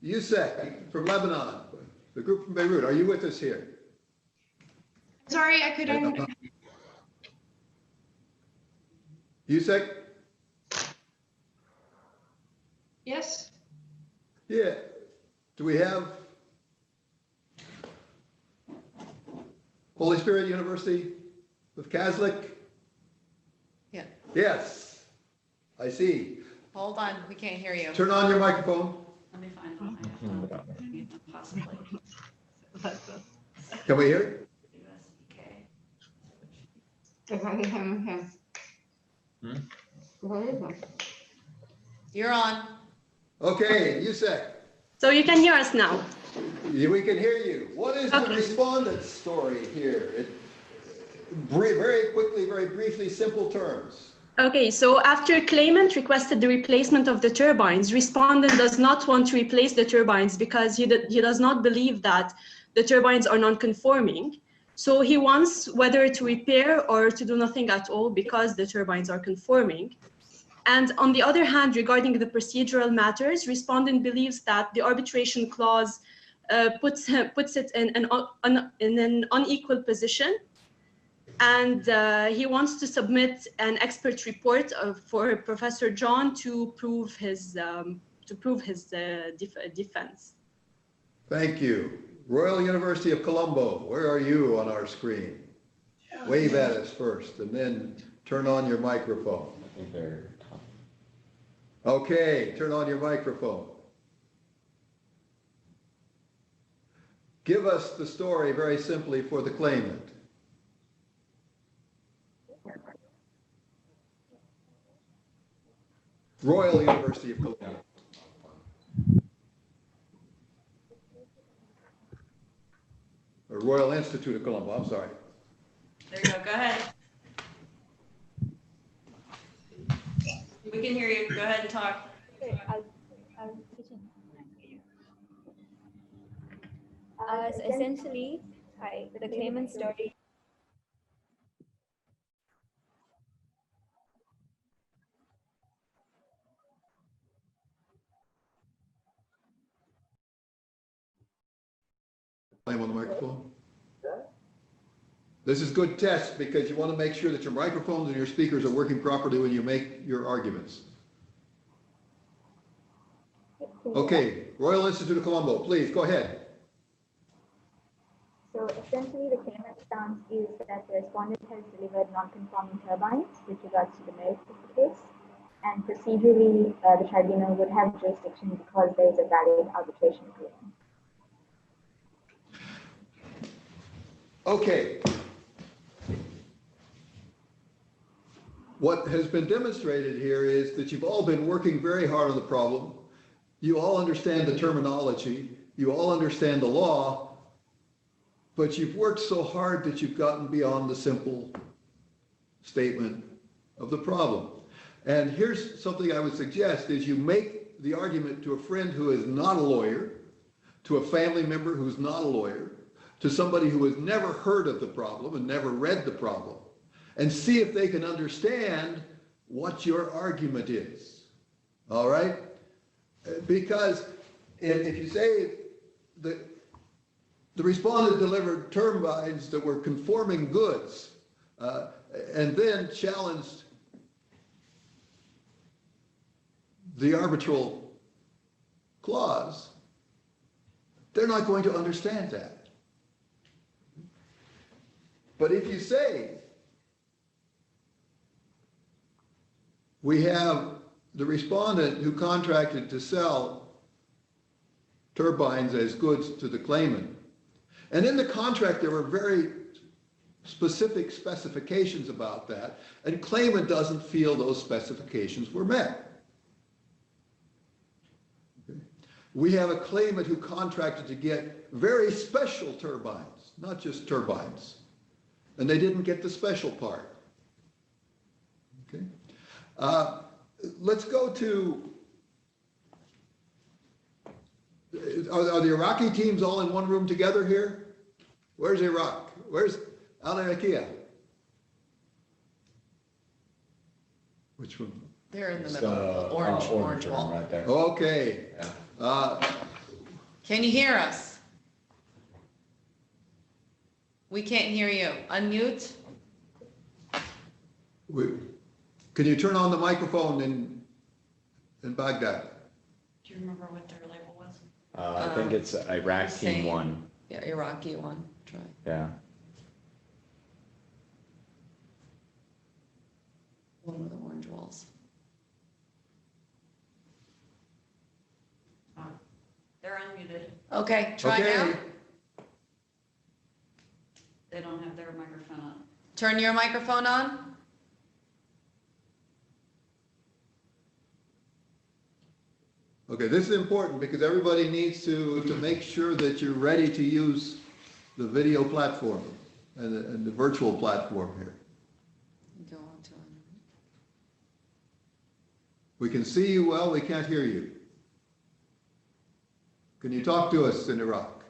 Yusek from Lebanon, the group from Beirut. Are you with us here? Sorry, I couldn't. Yusek? Yes. Yeah. Do we have Holy Spirit University of Kazlik? Yeah. Yes. I see. Hold on, we can't hear you. Turn on your microphone. Let me find my phone. Possibly. Can we hear? You're on. Okay, Yusek. So you can hear us now. We can hear you. What is the respondent's story here? Very quickly, very briefly, simple terms. Okay, so after claimant requested the replacement of the turbines, respondent does not want to replace the turbines because he does not believe that the turbines are non-conforming. So he wants whether to repair or to do nothing at all because the turbines are conforming. And on the other hand, regarding the procedural matters, respondent believes that the arbitration clause puts it in an unequal position. And he wants to submit an expert report for Professor John to prove his defense. Thank you. Royal University of Colombo, where are you on our screen? Wave at us first and then turn on your microphone. Okay, turn on your microphone. Give us the story very simply for the claimant. Royal University of Colombo. Or Royal Institute of Colombo, I'm sorry. There you go, go ahead. We can hear you, go ahead and talk. So essentially, hi, the claimant story. Claim on the microphone. This is good test because you want to make sure that your microphones and your speakers are working properly when you make your arguments. Okay, Royal Institute of Colombo, please go ahead. So essentially, the claimant's stance is that the respondent has delivered non-conforming turbines with regards to the merits of the case, and procedurally, the tribunal would have jurisdiction because there is a valid arbitration agreement. Okay. What has been demonstrated here is that you've all been working very hard on the problem. You all understand the terminology. You all understand the law, but you've worked so hard that you've gotten beyond the simple statement of the problem. And here's something I would suggest is you make the argument to a friend who is not a lawyer, to a family member who's not a lawyer, to somebody who has never heard of the problem and never read the problem, and see if they can understand what your argument is. All right? Because if you say that the respondent delivered turbines that were conforming goods and then challenged the arbitral clause, they're not going to understand that. But if you say, we have the respondent who contracted to sell turbines as goods to the claimant, and in the contract there were very specific specifications about that, and claimant doesn't feel those specifications were met. Okay. We have a claimant who contracted to get very special turbines, not just turbines, and they didn't get the special part. Okay. Let's go to, are the Iraqi teams all in one room together here? Where's Iraq? Where's Al-Iraqiya? Which one? They're in the middle, orange wall. Right there. Okay. Can you hear us? We can't hear you. Unmute. Can you turn on the microphone in Baghdad? Do you remember what their label was? I think it's Iraq team same. 1. Yeah, Iraqi one. Try. Yeah. One with the orange walls. They're unmuted. Okay, try Okay. now. They don't have their microphone on. Turn your microphone on. Okay, this is important because everybody needs to make sure that you're ready to use the video platform and the virtual platform here. Go on to We can see you well, we can't hear you. Can you talk to us in Iraq?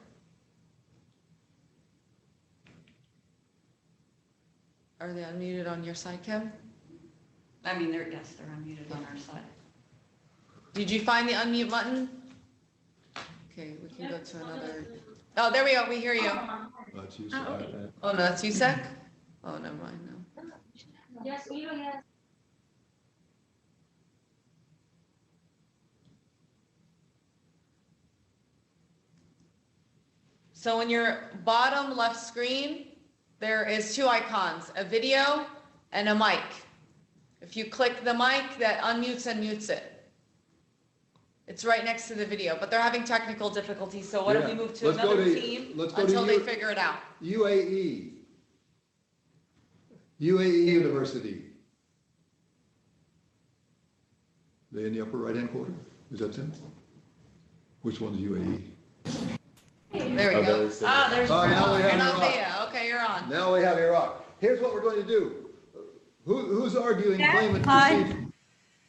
Are they unmuted on your side, Kim? I mean, yes, they're unmuted on our side. Did you find the unmute button? Okay, we can go to another. Oh, there we go. We hear you. That's you. Oh, no, that's USEC? Oh, never mind. No. Yes, yes. So in your bottom left screen, there is two icons, a video and a mic. If you click the mic, that unmutes and mutes it. It's right next to the video, but they're having technical difficulties, so why don't we Yeah. move to Let's go another to- team let's go to until they you- figure it out. UAE. UAE University. They in the upper right-hand corner? Is that them? Which one's UAE? There we go. there's Ah, there's Oh, now we have you're not Iraq. Bea. Okay, you're on. Now we have Iraq. Here's what we're going to do. Who's arguing claimant Hi. procedure?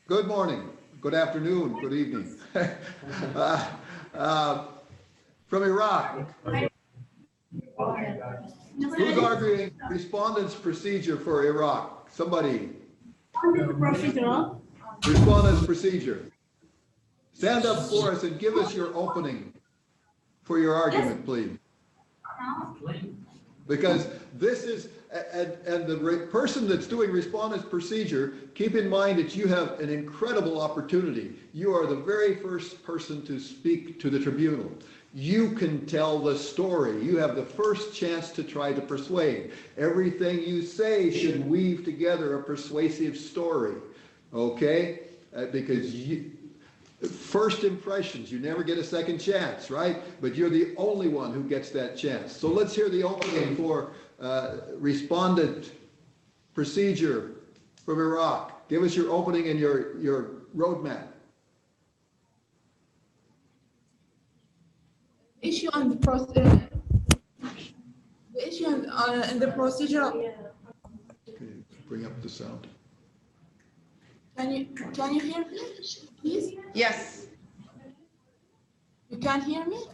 Good morning, good afternoon, good evening. From Iraq, who's arguing respondent's procedure for Iraq? Somebody. Respondent's procedure. Stand up for us and give us your opening for your argument, please. Because this is, and the person that's doing respondent's procedure, keep in mind that you have an incredible opportunity. You are the very first person to speak to the tribunal. You can tell the story. You have the first chance to try to persuade. Everything you say should weave together a persuasive story, okay? Because first impressions, you never get a second chance, right? But you're the only one who gets that chance. So let's hear the opening for respondent procedure from Iraq. Give us your opening and your roadmap. Issue on the process. The issue in the procedural. Okay, bring up the sound. Can you hear me, please? Yes. You can hear me?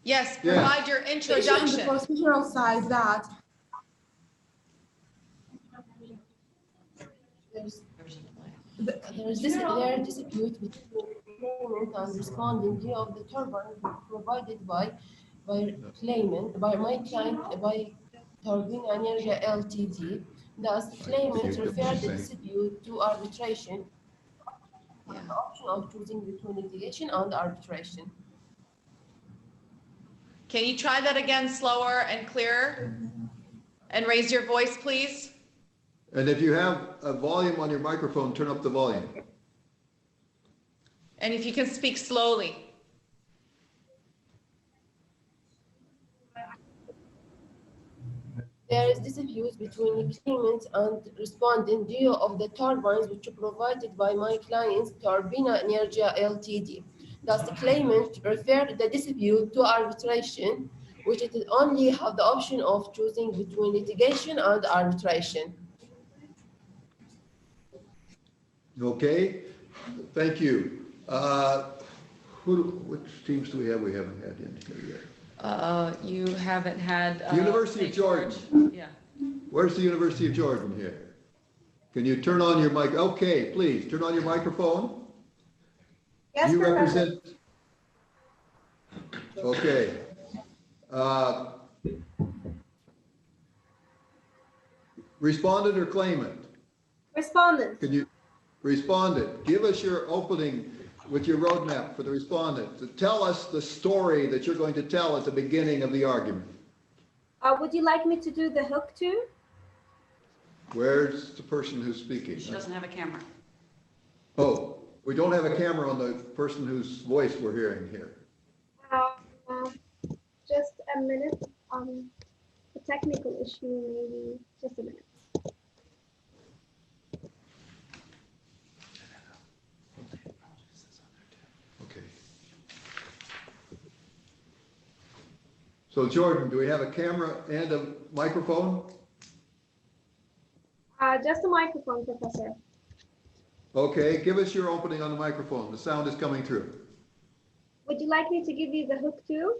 Yes, Yeah. provide your The issue on the introduction. procedural side that There is dispute between claimant and respondent due of the turbine provided by claimant, by my client, by Turbine Energy Ltd. Thus, claimant referred the dispute to arbitration. Yeah. The option of choosing between litigation and arbitration. Can you try that again slower and clearer? And raise your voice, please. And if you have a volume on your microphone, turn up the volume. And if you can speak slowly. There is dispute between claimant and respondent due of the turbines which are provided by my client's Turbine Energy Ltd. Thus, the claimant referred the dispute to arbitration, which it only have the option of choosing between litigation and arbitration. Okay, thank you. Which teams do we have? We haven't had in here yet. You haven't had. University of St. Jordan. George. Yeah. Where's the University of Jordan here? Can you turn on your mic? Okay, please, turn on your microphone. Yes, You Professor. represent. Okay. Respondent or claimant? Respondent. Can you, respondent, give us your opening with your roadmap for the respondent to tell us the story that you're going to tell at the beginning of the argument. Would you like me to do the hook too? Where's the person who's speaking? She doesn't have a camera. Oh, we don't have a camera on the person whose voice we're hearing here. Just a minute. A technical issue, maybe. Just a minute. Okay. So Jordan, do we have a camera and a microphone? Just a microphone, Professor. Okay, give us your opening on the microphone. The sound is coming through. Would you like me to give you the hook too?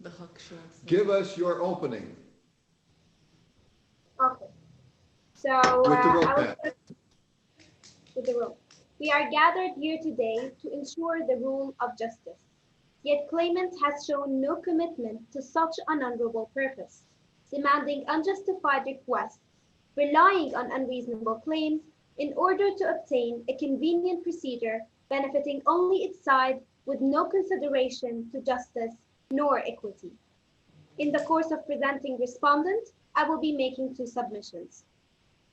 The hook shows. Give us your opening. Okay. So With the I will roadmap. start with the rule. We are gathered here today to ensure the rule of justice. Yet claimant has shown no commitment to such an honorable purpose, demanding unjustified requests, relying on unreasonable claims in order to obtain a convenient procedure benefiting only its side with no consideration to justice nor equity. In the course of presenting respondent, I will be making two submissions.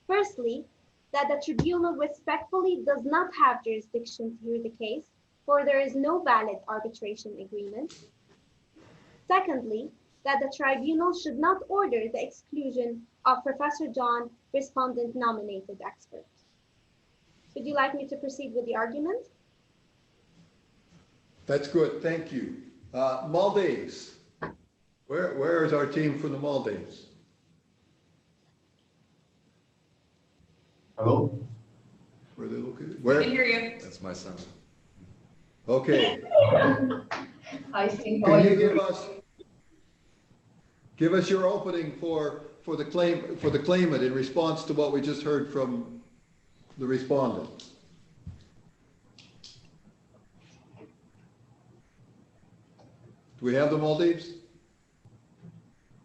Firstly, that the tribunal respectfully does not have jurisdiction to hear the case, for there is no valid arbitration agreement. Secondly, that the tribunal should not order the exclusion of Professor John, respondent nominated expert. Would you like me to proceed with the argument? That's good, thank you. Maldives. Where is our team from the Maldives? Hello? Where are they located? We Where? can hear you. That's my son. Okay. I think. Can you give us your opening for the claimant in response to what we just heard from the respondent? Do we have the Maldives?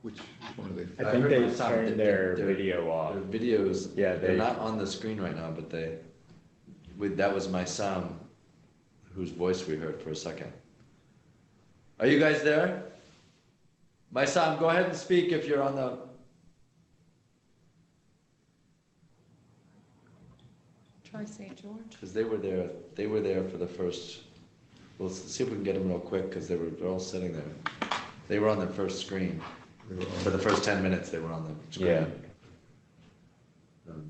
Which one are they? I think they heard my son, turned their video off. Their videos, Yeah, they're they- not on the screen right now, but that was my son, whose voice we heard for a second. Are you guys there? My son, go ahead and speak if you're on the. Try St. George. Because they were there for the first, well, let's see if we can get them real quick, because they're all sitting there. They were on the first screen. For the first 10 minutes, they were on the screen. Yeah.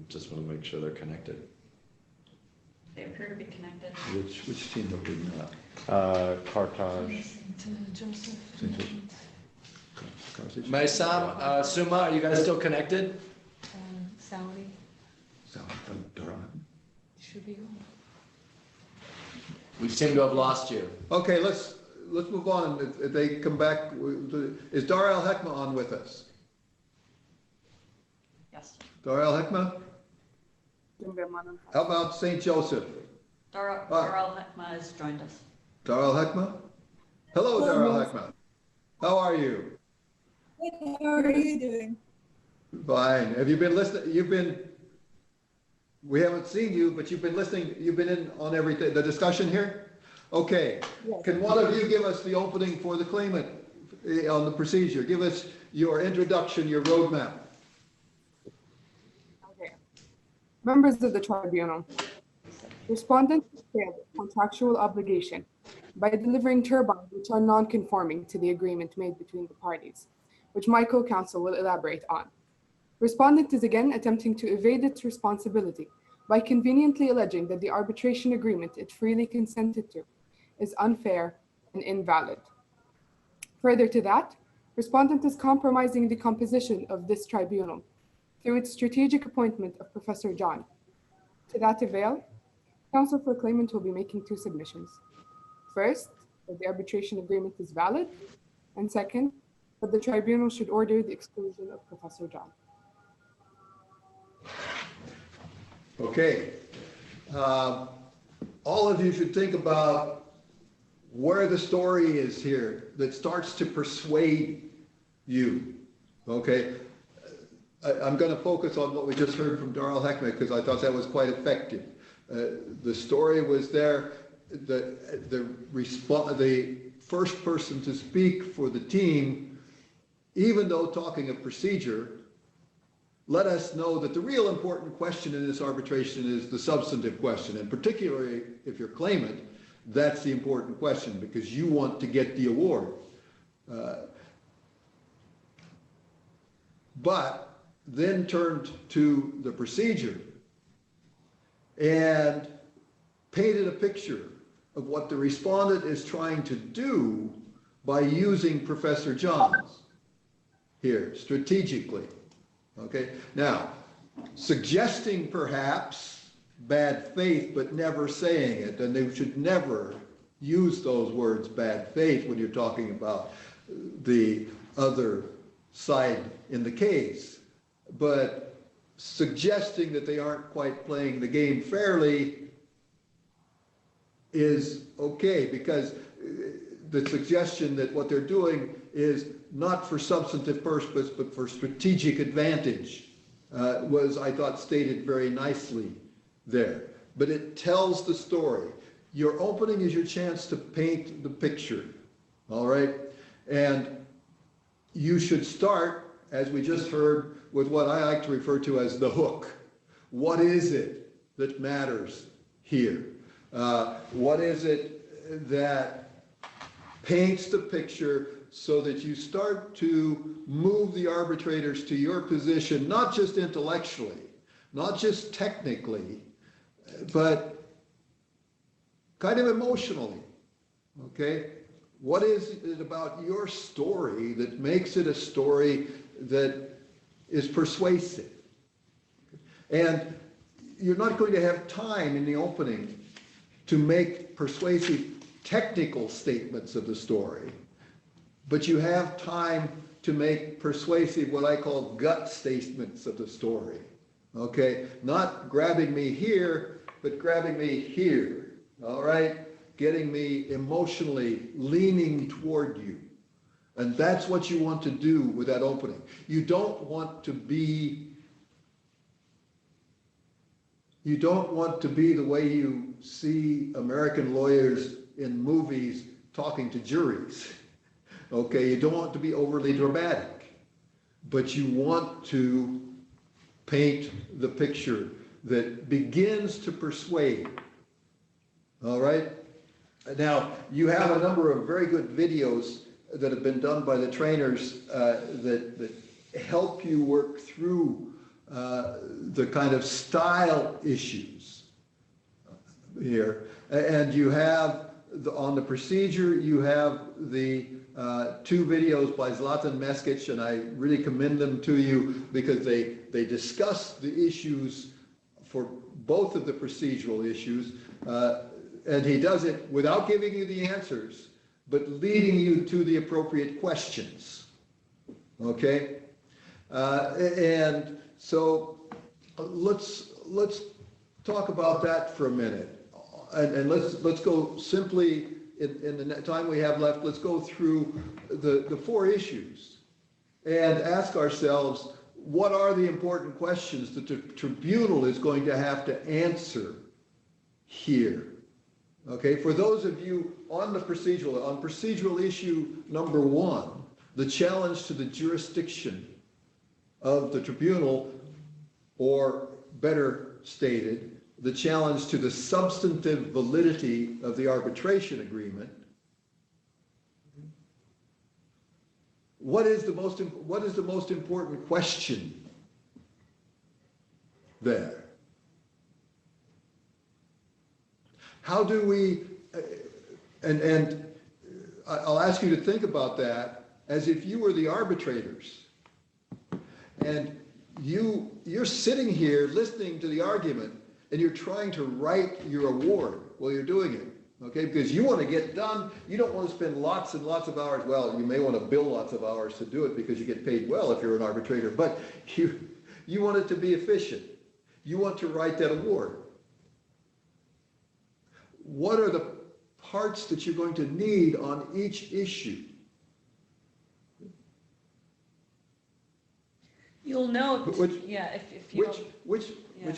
Just want to make sure they're connected. They appear to be connected. Which team are we not? Carthage. Joseph. My son, Suma, are you guys still connected? Saudi. Should be. We seem to have lost you. Okay, let's move on. If they come back, is Dar Al Hekma on with us? Yes. Dar Al Hekma? How about St. Joseph? Dar Al Hekma has joined us. Dar Al Hekma? Hello, Dar Al Hekma. How are you? Good. How are you doing? Fine. Have you been listening? We haven't seen you, but you've been listening. You've been in on everything, the discussion here? Okay. Yes. Can one of you give us the opening for the claimant on the procedure? Give us your introduction, your roadmap. Okay. Members of the tribunal, respondent failed contractual obligation by delivering turbines which are non-conforming to the agreement made between the parties, which my co-counsel will elaborate on. Respondent is again attempting to evade its responsibility by conveniently alleging that the arbitration agreement it freely consented to is unfair and invalid. Further to that, respondent is compromising the composition of this tribunal through its strategic appointment of Professor John. To that avail, counsel for claimant will be making two submissions. First, that the arbitration agreement is valid, and second, that the tribunal should order the exclusion of Professor John. Okay. All of you should think about where the story is here that starts to persuade you. Okay. I'm going to focus on what we just heard from Dar Al Hekma because I thought that was quite effective. The story was there. The first person to speak for the team, even though talking of procedure, let us know that the real important question in this arbitration is the substantive question, and particularly if you're claimant, that's the important question because you want to get the award. But then turned to the procedure and painted a picture of what the respondent is trying to do by using Professor Johns here strategically. Okay, now suggesting perhaps bad faith, but never saying it, and they should never use those words bad faith when you're talking about the other side in the case, but suggesting that they aren't quite playing the game fairly is okay, because the suggestion that what they're doing is not for substantive purpose, but for strategic advantage was, I thought, stated very nicely there. But it tells the story. Your opening is your chance to paint the picture, all right? And you should start, as we just heard, with what I like to refer to as the hook. What is it that matters here? What is it that paints the picture so that you start to move the arbitrators to your position, not just intellectually, not just technically, but kind of emotionally, okay? What is it about your story that makes it a story that is persuasive? And you're not going to have time in the opening to make persuasive technical statements of the story, but you have time to make persuasive, what I call gut statements of the story, okay? Not grabbing me here, but grabbing me here, all right? Getting me emotionally leaning toward you. And that's what you want to do with that opening. You don't want to be the way you see American lawyers in movies talking to juries. Okay, you don't want to be overly dramatic, but you want to paint the picture that begins to persuade. All right? Now, you have a number of very good videos that have been done by the trainers that help you work through the kind of style issues here. And you have, on the procedure, you have the 2 videos by Zlatan Meskic, and I really commend them to you because they discuss the issues for both of the procedural issues. And he does it without giving you the answers, but leading you to the appropriate questions. Okay? And so let's talk about that for a minute. And let's go simply, in the time we have left, let's go through the 4 issues and ask ourselves, what are the important questions that the tribunal is going to have to answer here? Okay, for those of you on procedural issue number 1, the challenge to the jurisdiction of the tribunal, or better stated, the challenge to the substantive validity of the arbitration agreement. What is the most important question there? How do we, and I'll ask you to think about that as if you were the arbitrators and you're sitting here listening to the argument and you're trying to write your award while you're doing it, okay? Because you want to get done, you don't want to spend lots and lots of hours. Well, you may want to bill lots of hours to do it because you get paid well if you're an arbitrator, but you want it to be efficient. You want to write that award. What are the parts that you're going to need on each issue? You'll know, Which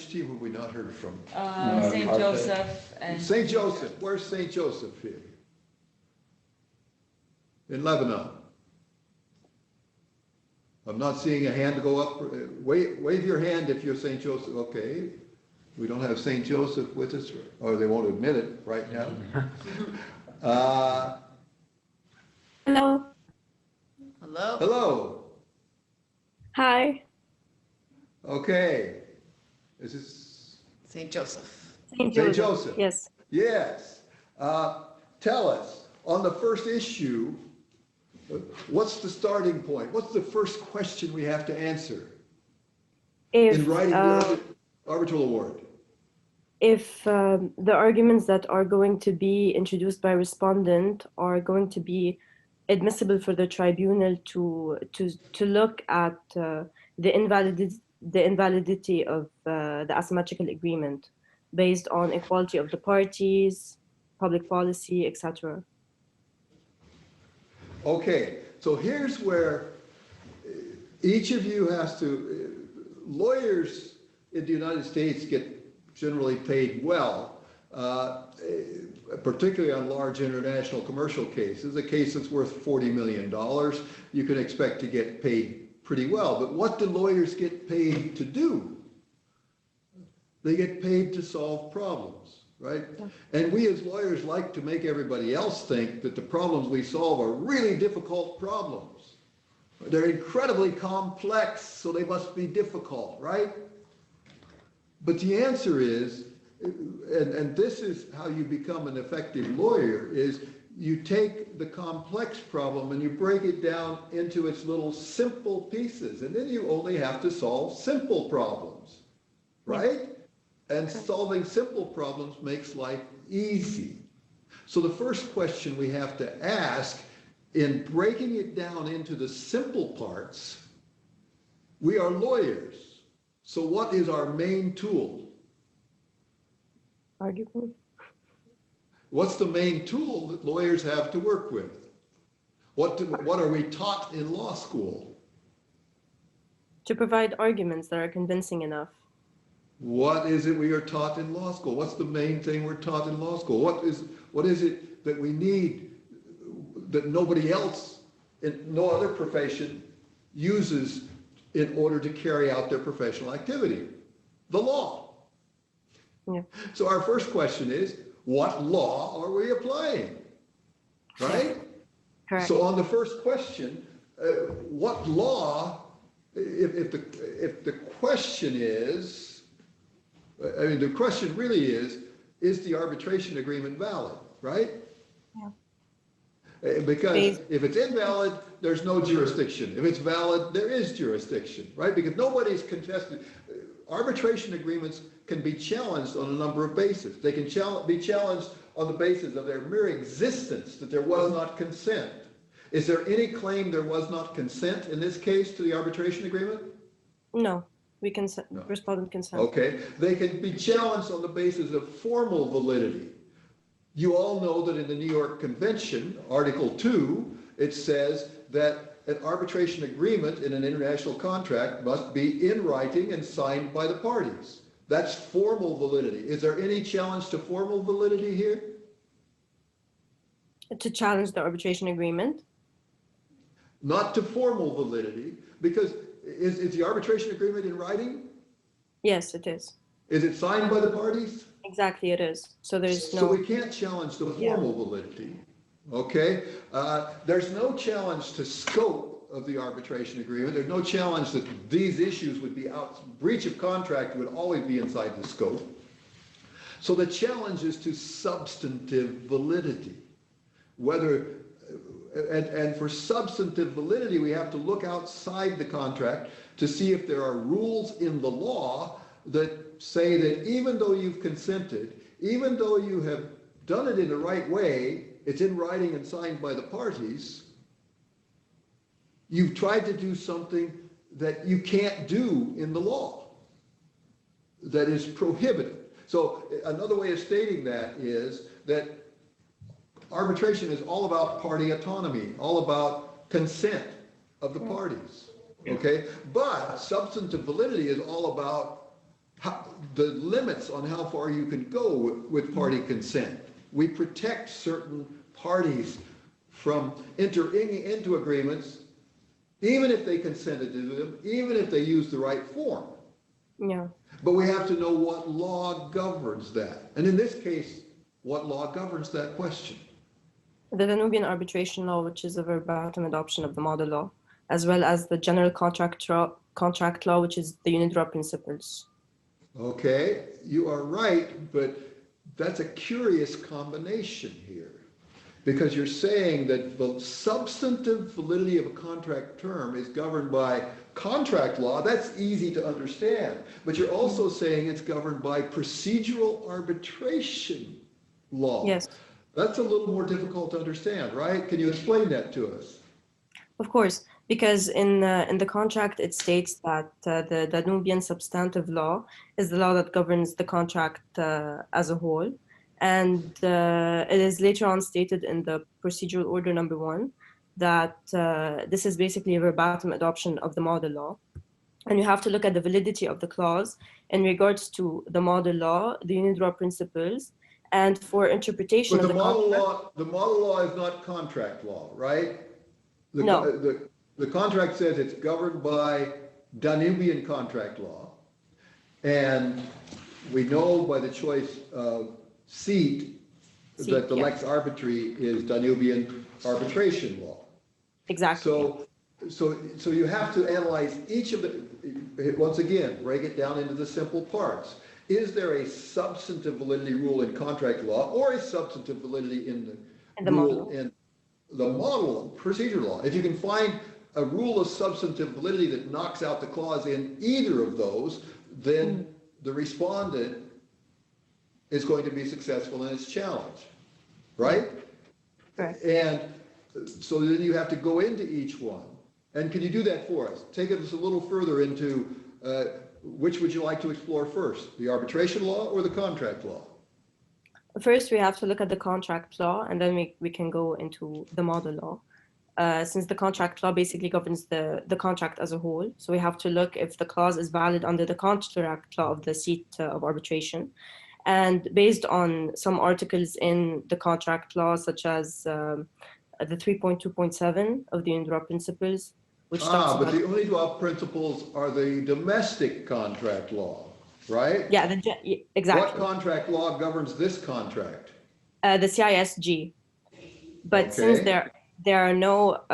team have we not heard from? St. Joseph and St. Joseph. Where's St. Joseph here? In Lebanon. I'm not seeing a hand go up. Wave your hand if you're St. Joseph. Okay. We don't have St. Joseph with us, or they won't admit it right now. Hello. Hello. Hello. Hi. Okay. Is this St. Joseph. St. Joseph? Yes. Yes. Tell us, on the first issue, what's the starting point? What's the first question we have to answer in writing the arbitral award? If the arguments that are going to be introduced by respondent are going to be admissible for the tribunal to look at the invalidity of the asymmetrical agreement based on equality of the parties, public policy, etc. Okay, so here's where each of you has to, lawyers in the United States get generally paid well, particularly on large international commercial cases. A case that's worth $40 million, you can expect to get paid pretty well. But what do lawyers get paid to do? They get paid to solve problems, right? And we as lawyers like to make everybody else think that the problems we solve are really difficult problems. They're incredibly complex, so they must be difficult, right? But the answer is and this is how you become an effective lawyer, is you take the complex problem and you break it down into its little simple pieces, and then you only have to solve simple problems, right? And solving simple problems makes life easy. So the first question we have to ask, in breaking it down into the simple parts, we are lawyers. So what is our main tool? Argument. What's the main tool that lawyers have to work with? What are we taught in law school? To provide arguments that are convincing enough. What is it we are taught in law school? What's the main thing we're taught in law school? What is it that we need that nobody else in no other profession uses in order to carry out their professional activity? The law. Yeah. So our first question is, what law are we applying? Right? Correct. So on the first question, what law, if the question is, I mean, the question really is the arbitration agreement valid, right? Yeah. Because if it's invalid, there's no jurisdiction. If it's valid, there is jurisdiction, right? Because nobody's contested. Arbitration agreements can be challenged on a number of bases. They can be challenged on the basis of their mere existence, that there was not consent. Is there any claim there was not consent in this case to the arbitration agreement? No, we can respondent consent. Okay, they can be challenged on the basis of formal validity. You all know that in the New York Convention, Article 2, it says that an arbitration agreement in an international contract must be in writing and signed by the parties. That's formal validity. Is there any challenge to formal validity here? To challenge the arbitration agreement? Not to formal validity, because is the arbitration agreement in writing? Yes, it is. Is it signed by the parties? Exactly, it is. So there's no... So we can't challenge the formal validity, okay? There's no challenge to scope of the arbitration agreement. There's no challenge that these issues would be out. Breach of contract would always be inside the scope. So the challenge is to substantive validity. Whether, and for substantive validity, we have to look outside the contract to see if there are rules in the law that say that even though you've consented, even though you have done it in the right way, it's in writing and signed by the parties, you've tried to do something that you can't do in the law, that is prohibited. So another way of stating that is that arbitration is all about party autonomy, all about consent of the parties, okay? But substantive validity is all about the limits on how far you can go with party consent. We protect certain parties from entering into agreements, even if they consented to them, even if they use the right form. Yeah. But we have to know what law governs that. And in this case, what law governs that question? The Danubian arbitration law, which is a verbatim adoption of the model law, as well as the general contract law, which is the UNIDROIT principles. Okay, you are right, but that's a curious combination here, because you're saying that the substantive validity of a contract term is governed by contract law. That's easy to understand, but you're also saying it's governed by procedural arbitration law. Yes. That's a little more difficult to understand, right? Can you explain that to us? Of course, because in the contract, it states that the Danubian substantive law is the law that governs the contract as a whole. And it is later on stated in the procedural order number 1 that this is basically a verbatim adoption of the model law. And you have to look at the validity of the clause in regards to the model law, the UNIDROIT principles, and for interpretation of the contract. The model law is not contract law, right? No. The contract says it's governed by Danubian contract law. And we know by the choice of seat that the lex arbitri is Danubian arbitration law. Exactly. So you have to analyze each of the, once again, break it down into the simple parts. is there a substantive validity rule in contract law or a substantive validity in the rule in the model procedure law? If you can find a rule of substantive validity that knocks out the clause in either of those, then the respondent is going to be successful in its challenge, right? Correct. And so then you have to go into each one. And can you do that for us? Take us a little further into which would you like to explore first, the arbitration law or the contract law? First, we have to look at the contract law, and then we can go into the model law. Since the contract law basically governs the contract as a whole, so we have to look if the clause is valid under the contract law of the seat of arbitration. And based on some articles in the contract law, such as the 3.2.7 of the UNDRA principles, which talks about... But the UNDRA principles are the domestic contract law, right? Yeah, exactly. What contract law governs this contract? The CISG. But since there are no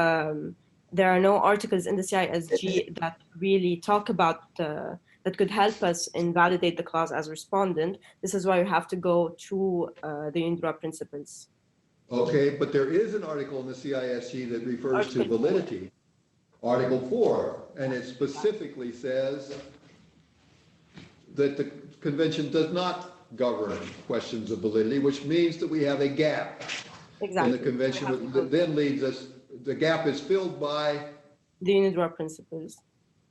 articles in the CISG that really talk about that could help us invalidate the clause as respondent, this is why we have to go to the UNDRA principles. Okay, but there is an article in the CISG that refers to validity, Article 4, and it specifically says that the convention does not govern questions of validity, which means that we have a gap in the convention that then leads us, the gap is filled by the UNDRA principles.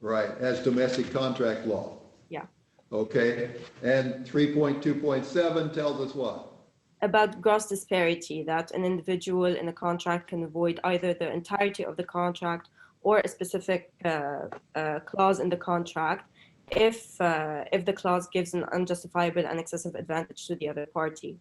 Right, as domestic contract law. Yeah. Okay, and 3.2.7 tells us what? About gross disparity, that an individual in a contract can avoid either the entirety of the contract or a specific clause in the contract if the clause gives an unjustifiable and excessive advantage to the other party.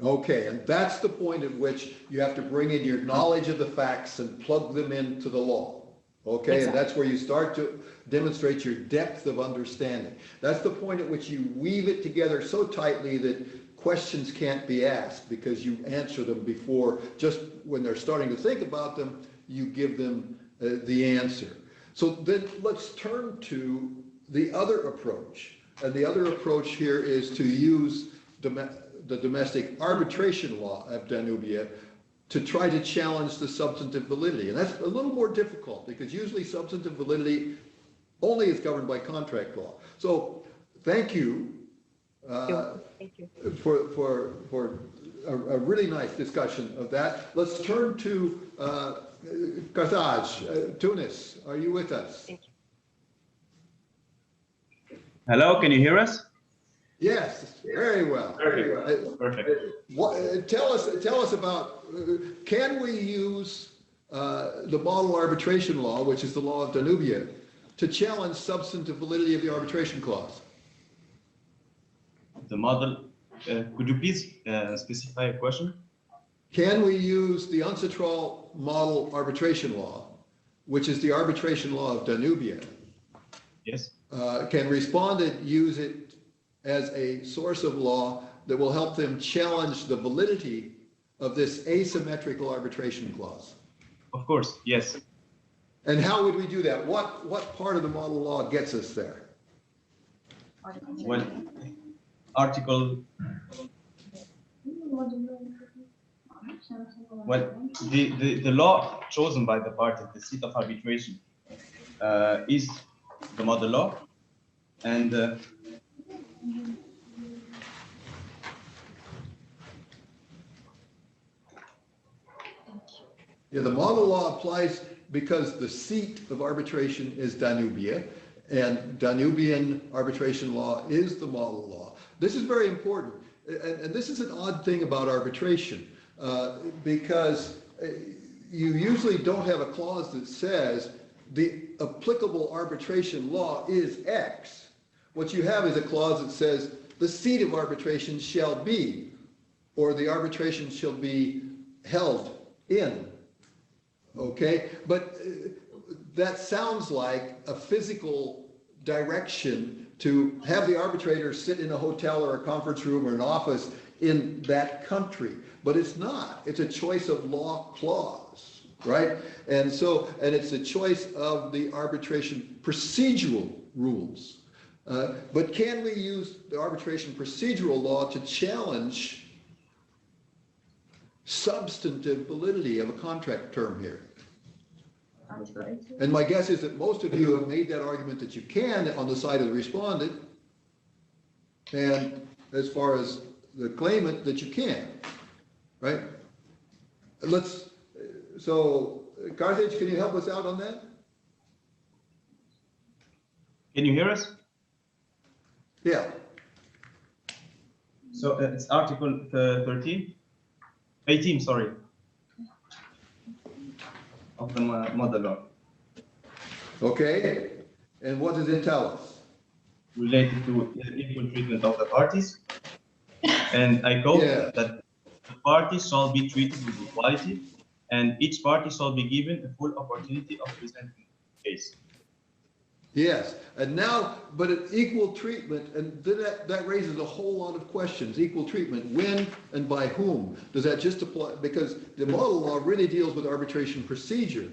Okay, and that's the point at which you have to bring in your knowledge of the facts and plug them into the law. Okay, and that's where you start to demonstrate your depth of understanding. That's the point at which you weave it together so tightly that questions can't be asked because you answer them before, just when they're starting to think about them, you give them the answer. So then let's turn to the other approach. And the other approach here is to use the domestic arbitration law of Danubia to try to challenge the substantive validity. And that's a little more difficult because usually substantive validity only is governed by contract law. So thank you, for a really nice discussion of that. Let's turn to Carthage, Tunis. Are you with us? Hello, can you hear us? Yes, very well. Perfect. Tell us about, can we use the model arbitration law, which is the law of Danubia, to challenge substantive validity of the arbitration clause? The model, could you please specify a question? Can we use the UNCITRAL model arbitration law, which is the arbitration law of Danubia? Yes. Can respondent use it as a source of law that will help them challenge the validity of this asymmetrical arbitration clause? Of course, yes. And how would we do that? What part of the model law gets us there? Well, article. Well, the law chosen by the party, the seat of arbitration, is the model law, and yeah, the model law applies because the seat of arbitration is Danubia, and Danubian arbitration law is the model law. This is very important, and this is an odd thing about arbitration, because you usually don't have a clause that says the applicable arbitration law is X. What you have is a clause that says the seat of arbitration shall be, or the arbitration shall be held in. Okay, but that sounds like a physical direction to have the arbitrator sit in a hotel or a conference room or an office in that country, but it's not. It's a choice of law clause, right? And so, and it's a choice of the arbitration procedural rules. But can we use the arbitration procedural law to challenge substantive validity of a contract term here? And my guess is that most of you have made that argument that you can on the side of the respondent, and as far as the claimant, that you can, right? So Carthage, can you help us out on that? Can you hear us? Yeah. So it's Article 18, sorry, of the model law. Okay, and what does it tell us? Related to equal treatment of the parties. And I quote that the parties shall be treated with equality, and each party shall be given a full opportunity of presenting the case. Yes, and now, but it's equal treatment, and then that raises a whole lot of questions. Equal treatment, when and by whom? Does that just apply? Because the model law really deals with arbitration procedure.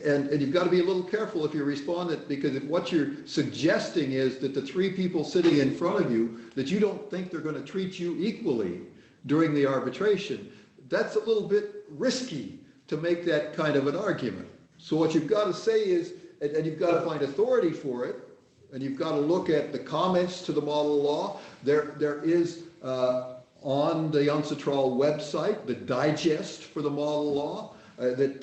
And you've got to be a little careful if you respond it, because if what you're suggesting is that the three people sitting in front of you, that you don't think they're going to treat you equally during the arbitration, that's a little bit risky to make that kind of an argument. So what you've got to say is, and you've got to find authority for it, and you've got to look at the comments to the model law. There is on the UNCITRAL website the digest for the model law that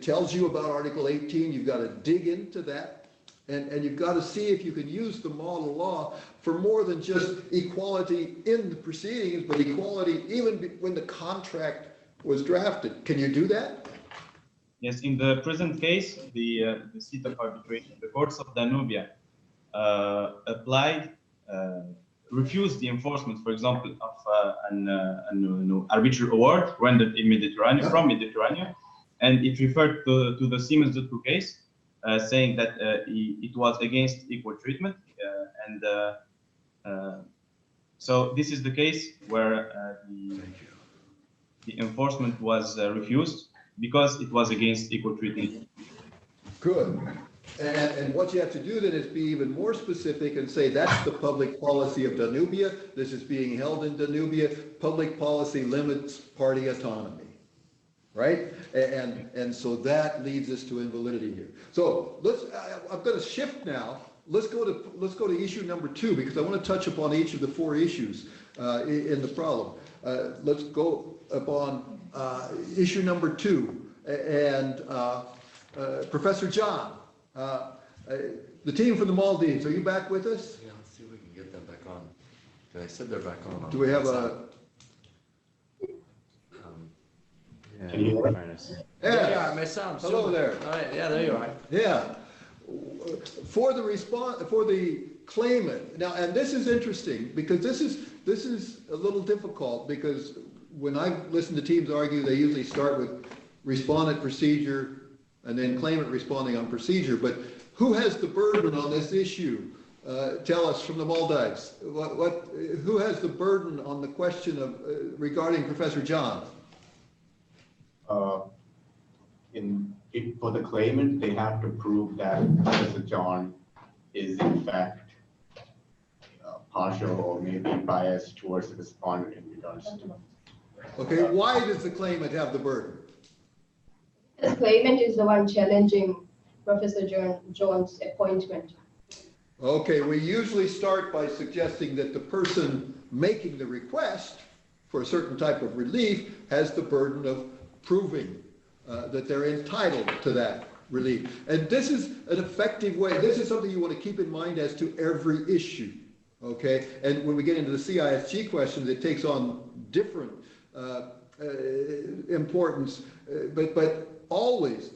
tells you about Article 18. You've got to dig into that, and you've got to see if you can use the model law for more than just equality in the proceedings, but equality even when the contract was drafted. Can you do that? Yes, in the present case, the seat of arbitration, the courts of Danubia refused the enforcement, for example, of an arbitral award rendered in Mediterranean, from Mediterranean, and it referred to the Siemens Dutku case, saying that it was against equal treatment, so this is the case where the enforcement was refused, because it was against equal treatment. Good. And what you have to do then is be even more specific and say that's the public policy of Danubia. This is being held in Danubia. Public policy limits party autonomy, right? And so that leads us to invalidity here. So I'm going to shift now. Let's go to issue number 2, because I want to touch upon each of the 4 issues in the problem. Let's go upon issue number 2, and Professor John, the team from the Maldives, are you back with us? Yeah, let's see if we can get them back on. I said they're back on. Do we have a? Can you hear me? Yeah. Yeah, my sound. Hello there. All right, yeah, there you are. Yeah. For the claimant now, and this is interesting because this is a little difficult, because when I listen to teams argue, they usually start with respondent procedure and then claimant responding on procedure. But who has the burden on this issue? Tell us from the Maldives. Who has the burden on the question of regarding Professor John? For the claimant, they have to prove that Professor John is in fact partial or maybe biased towards the respondent in regards to. Okay, why does the claimant have the burden? The claimant is the one challenging Professor Jones' appointment. Okay, we usually start by suggesting that the person making the request for a certain type of relief has the burden of proving that they're entitled to that relief. And this is an effective way. This is something you want to keep in mind as to every issue, okay? And when we get into the CISG questions, it takes on different importance, but always,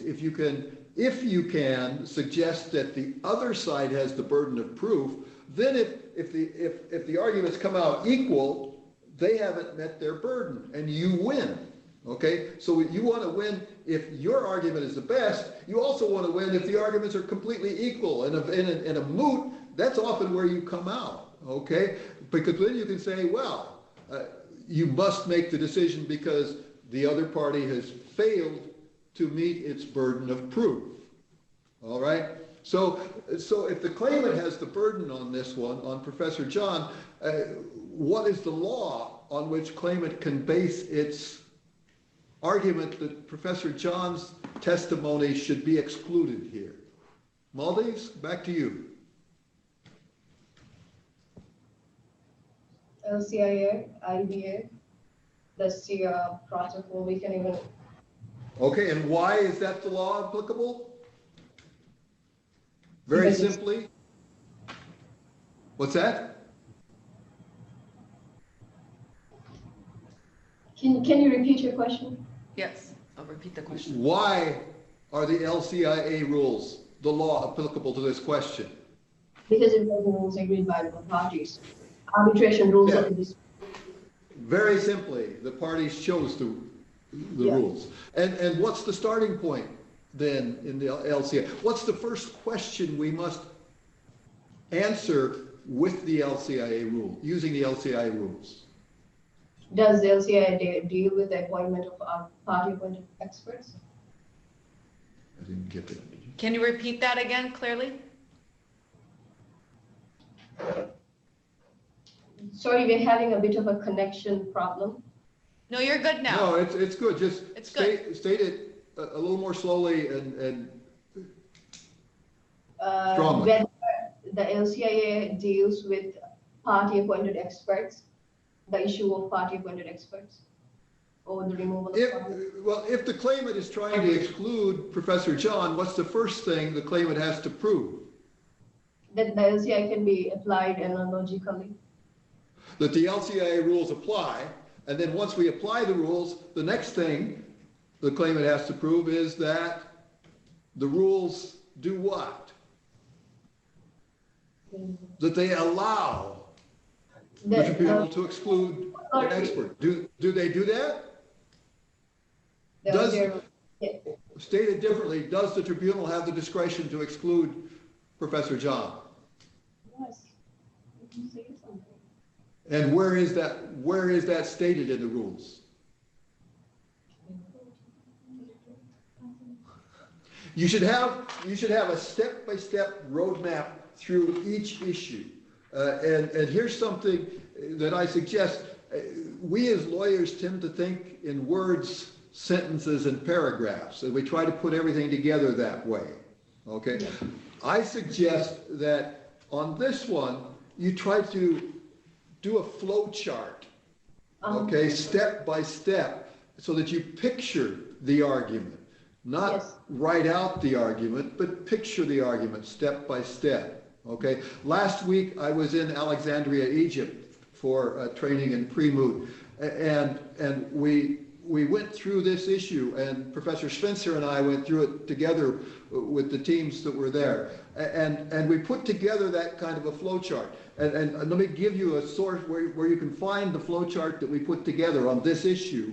if you can suggest that the other side has the burden of proof, then if the arguments come out equal, they haven't met their burden and you win. Okay, so you want to win if your argument is the best. You also want to win if the arguments are completely equal. And in a moot, that's often where you come out. Okay, because then you can say, well, you must make the decision because the other party has failed to meet its burden of proof. All right, So if the claimant has the burden on this one, on Professor John, what is the law on which claimant can base its argument that Professor John's testimony should be excluded here? Maldives, back to you. LCIA, IBA, that's the protocol. We can even. Okay, and why is that the law applicable? Very simply. What's that? Can you repeat your question? Yes, I'll repeat the question. Why are the LCIA rules, the law applicable to this question? Because it was the rules agreed by the parties. Arbitration rules of this. Very simply, the parties chose the rules. And what's the starting point then in the LCIA? What's the first question we must answer with the LCIA rule, using the LCIA rules? Does the LCIA deal with the appointment of party-appointed experts? I didn't get it. Can you repeat that again clearly? Sorry, we're having a bit of a connection problem. No, you're good now. No, it's good. Just it's good. State it a little more slowly and Whether the LCIA deals with party-appointed experts, the issue of party-appointed experts, or the removal of Well, if the claimant is trying to exclude Professor John, what's the first thing the claimant has to prove? That the LCIA can be applied analogically. That the LCIA rules apply, and then once we apply the rules, the next thing the claimant has to prove is that the rules do what? That they allow the tribunal to exclude an expert. Do they do that? Stated differently, does the tribunal have the discretion to exclude Professor John? Yes. And where is that stated in the rules? You should have a step-by-step roadmap through each issue. And here's something that I suggest. We as lawyers tend to think in words, sentences, and paragraphs, and we try to put everything together that way. Okay? I suggest that on this one, you try to do a flow chart, okay, step by step, so that you picture the argument, not write out the argument, but picture the argument step by step, okay? Last week, I was in Alexandria, Egypt for training in pre-moot, and we went through this issue, and Professor Spencer and I went through it together with the teams that were there, and we put together that kind of a flow chart. And let me give you a source where you can find the flow chart that we put together on this issue,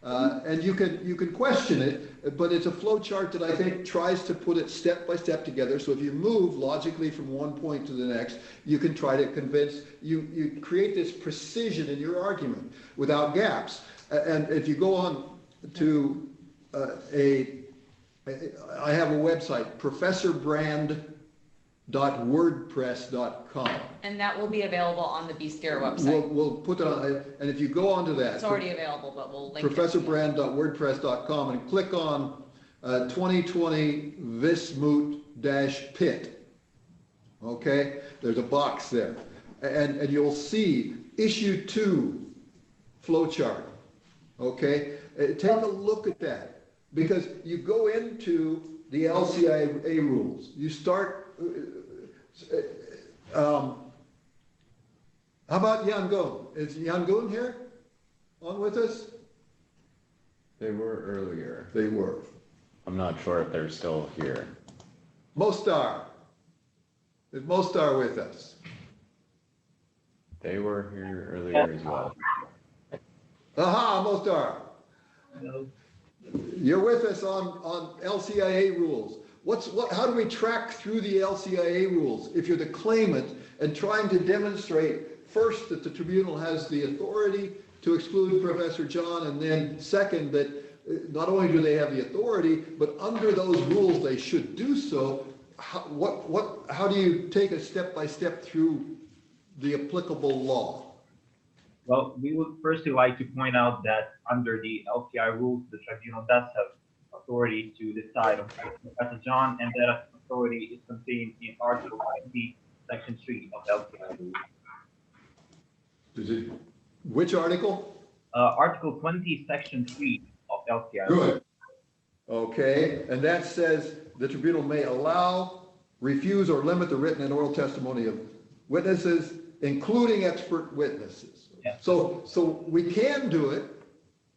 and you can question it, but it's a flow chart that I think tries to put it step by step together. So if you move logically from one point to the next, you can try to convince, you create this precision in your argument without gaps. And if you go on to I have a website, professorbrand.wordpress.com. And that will be available on the BSCARE website. We'll put it on, and if you go onto that. It's already available, but we'll link it. Professorbrand.wordpress.com and click on 2020 Vismoot-PIT. Okay, there's a box there. And you'll see issue 2 flowchart. Okay, take a look at that. Because you go into the LCIA rules, you start, how about Yangon? Is Yangon here on with us? They were earlier. They were. I'm not sure if they're still here. Mostar. Is Mostar with us? They were here earlier as well. Aha, Mostar. Hello. You're with us on LCIA rules. How do we track through the LCIA rules if you're the claimant and trying to demonstrate first that the tribunal has the authority to exclude Professor John, and then second that not only do they have the authority, but under those rules they should do so. how do you take a step by step through the applicable law? Well, we would firstly like to point out that under the LCI rules, the tribunal does have authority to decide on Professor John, and that authority is contained in Article 20, Section 3 of LCI rules. Is it, which article? Article 20, Section 3 of LCI rules. Good. Okay, and that says the tribunal may allow, refuse, or limit the written and oral testimony of witnesses, including expert witnesses. Yeah. So we can do it,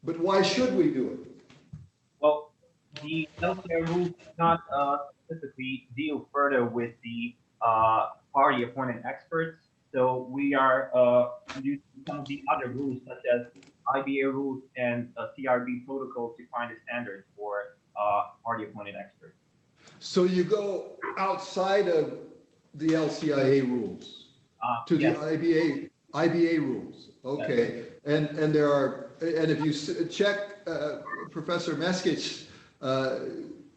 but why should we do it? Well, the LCI rules do not specifically deal further with the party appointed experts. So we are using some of the other rules, such as IBA rules and CRB protocol, to find a standard for party appointed experts. So you go outside of the LCIA rules to yes. the IBA rules. Okay, yes. and there are, and if you check Professor Meskic's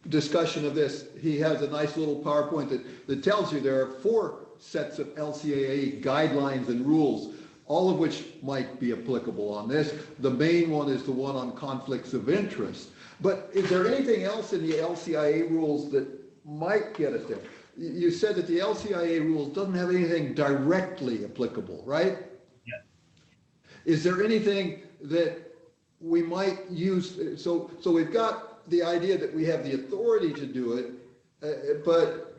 discussion of this, he has a nice little PowerPoint that tells you there are 4 sets of LCIA guidelines and rules, all of which might be applicable on this. The main one is the one on conflicts of interest. But is there anything else in the LCIA rules that might get us there? You said that the LCIA rules doesn't have anything directly applicable, right? Yes. Is there anything that we might use? So we've got the idea that we have the authority to do it, but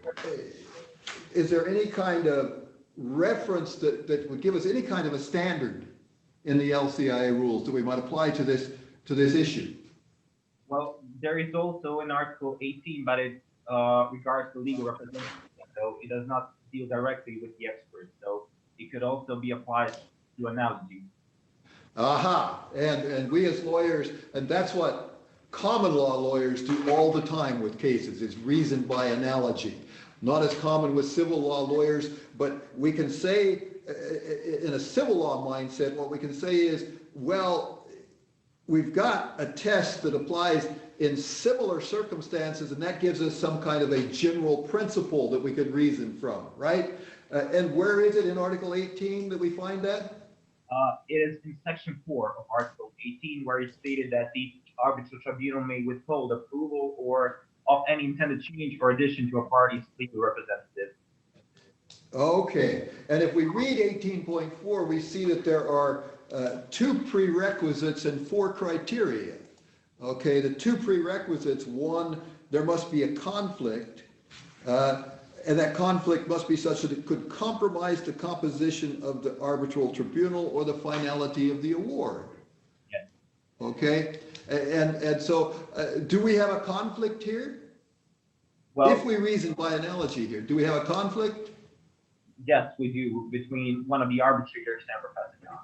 is there any kind of reference that would give us any kind of a standard in the LCIA rules that we might apply to this issue? Well, there is also in Article 18, but it regards to legal representation. So it does not deal directly with the experts. So it could also be applied to analogy. Aha, and we as lawyers, and that's what common law lawyers do all the time with cases, is reason by analogy. Not as common with civil law lawyers, but we can say, in a civil law mindset, what we can say is, well, we've got a test that applies in similar circumstances, and that gives us some kind of a general principle that we could reason from, right? And where is it in Article 18 that we find that? It is in Section 4 of Article 18, where it's stated that the arbitral tribunal may withhold approval or of any intended change or addition to a party's legal representative. Okay, and if we read 18.4, we see that there are 2 prerequisites and 4 criteria. Okay, the 2 prerequisites: 1, there must be a conflict, and that conflict must be such that it could compromise the composition of the arbitral tribunal or the finality of the award. Yes. Okay, and so do we have a conflict here? Well, if we reason by analogy here, do we have a conflict? Yes, we do, between one of the arbitrators and Professor John.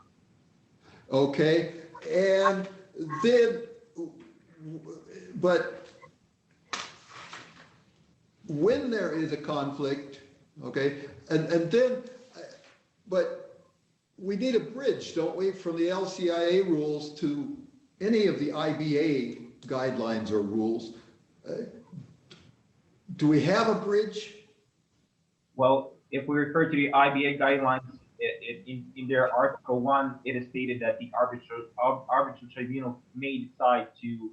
Okay, and then, but when there is a conflict, okay, and then, but we need a bridge, don't we, from the LCIA rules to any of the IBA guidelines or rules. Do we have a bridge? Well, if we refer to the IBA guidelines, in their Article 1, it is stated that the arbitral tribunal may decide to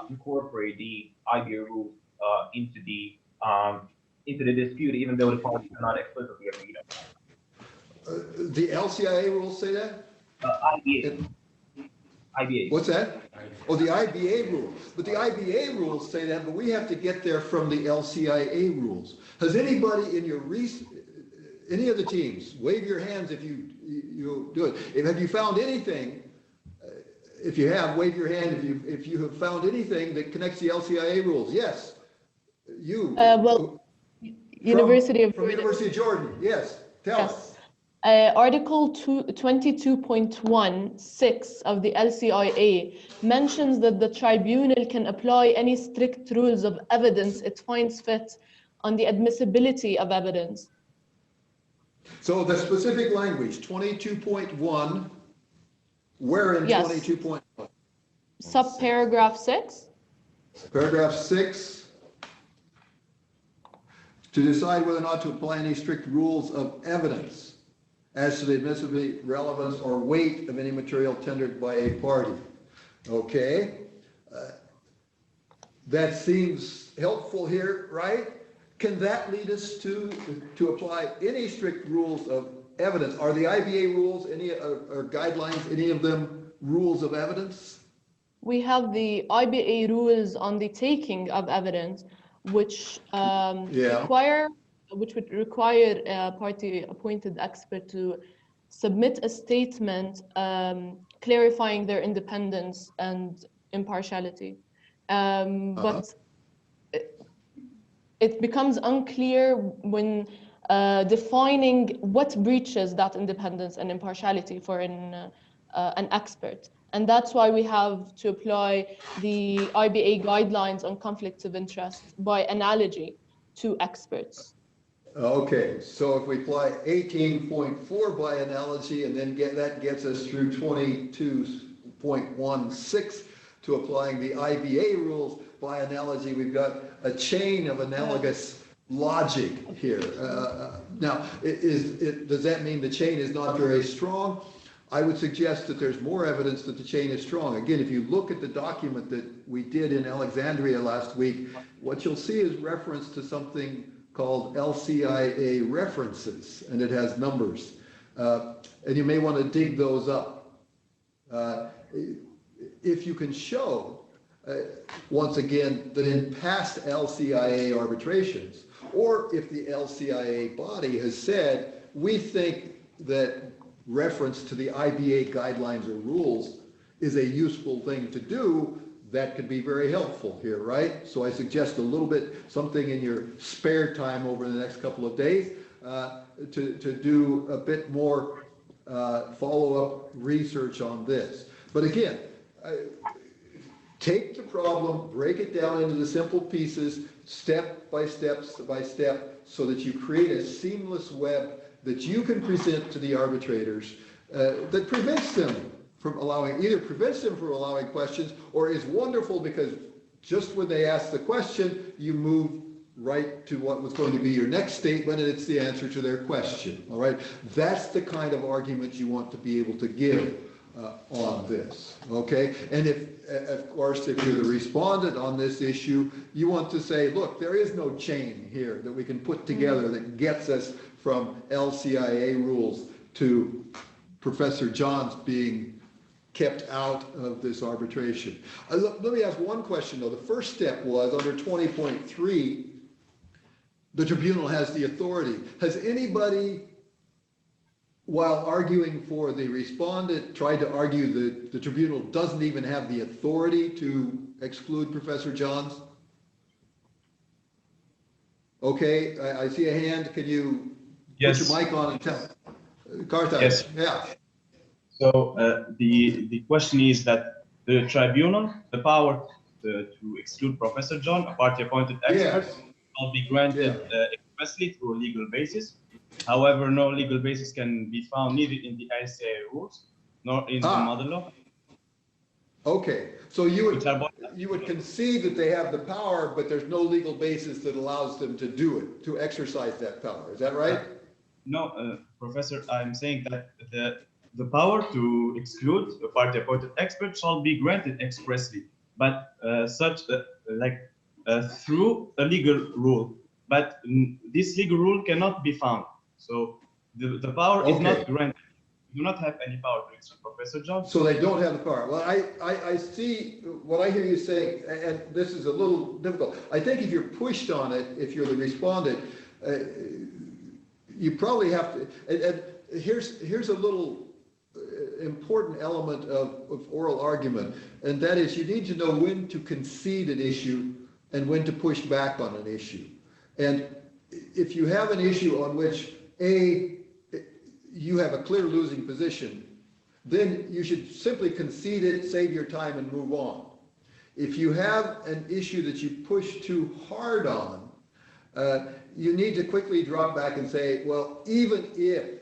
incorporate the IBA rules into the dispute, even though the parties are not explicitly agreed on. The LCIA rules say that? IBA. IBA. What's that? Oh, the IBA rules. But the IBA rules say that, but we have to get there from the LCIA rules. Has anybody in your any of the teams, wave your hands if you do it. Have you found anything? If you have, wave your hand if you have found anything that connects the LCIA rules. Yes, you. Well, University of Jordan. University of Jordan. Yes, tell us. Article 22.1(6) of the LCIA mentions that the tribunal can apply any strict rules of evidence it finds fit on the admissibility of evidence. So the specific language, 22.1, where in 22.1? Subparagraph 6. Paragraph 6. to decide whether or not to apply any strict rules of evidence as to the admissibility, relevance, or weight of any material tendered by a party. Okay? That seems helpful here, right? Can that lead us to apply any strict rules of evidence? Are the IBA rules, any or guidelines, any of them rules of evidence? We have the IBA rules on the taking of evidence, which would require a party-appointed expert to submit a statement clarifying their independence and impartiality. But it becomes unclear when defining what breaches that independence and impartiality for an expert. And that's why we have to apply the IBA guidelines on conflicts of interest by analogy to experts. Okay, so if we apply 18.4 by analogy and then that gets us through 22.16 to applying the IBA rules by analogy, we've got a chain of analogous logic here. Now, does that mean the chain is not very strong? I would suggest that there's more evidence that the chain is strong. Again, if you look at the document that we did in Alexandria last week, what you'll see is reference to something called LCIA references, and it has numbers. And you may want to dig those up. If you can show, once again, that in past LCIA arbitrations, or if the LCIA body has said, we think that reference to the IBA guidelines or rules is a useful thing to do, that could be very helpful here, right? So I suggest a little bit, something in your spare time over the next couple of days to do a bit more follow-up research on this. But again, take the problem, break it down into the simple pieces, step by step, so that you create a seamless web that you can present to the arbitrators that prevents them from allowing questions, or is wonderful because just when they ask the question, you move right to what was going to be your next statement, and it's the answer to their question. All right, that's the kind of argument you want to be able to give on this. Okay, and if, of course, if you're the respondent on this issue, you want to say, look, there is no chain here that we can put together that gets us from LCIA rules to Professor Johns being kept out of this arbitration. Let me ask one question though. The first step was under 20.3, the tribunal has the authority. Has anybody, while arguing for the respondent, tried to argue that the tribunal doesn't even have the authority to exclude Professor Johns? Okay, I see a hand. Can you put your mic on and tell? Karthaj, yes. Yeah. So the question is that the tribunal, the power to exclude Professor John, a party-appointed expert, will be granted expressly through a legal basis. However, no legal basis can be found neither in the ICA rules nor in the mother law. Okay, so you would concede that they have the power, but there's no legal basis that allows them to do it, to exercise that power. Is that right? No, Professor, I'm saying that the power to exclude a party-appointed expert shall be granted expressly, but through a legal rule. But this legal rule cannot be found. So the power is not granted. You do not have any power to exclude Professor John. So they don't have the power. Well, I see what I hear you saying, and this is a little difficult. I think if you're pushed on it, if you're the respondent, you probably have to, and here's a little important element of oral argument, and that is you need to know when to concede an issue and when to push back on an issue. And if you have an issue on which you have a clear losing position, then you should simply concede it, save your time, and move on. If you have an issue that you push too hard on, you need to quickly drop back and say, well, even if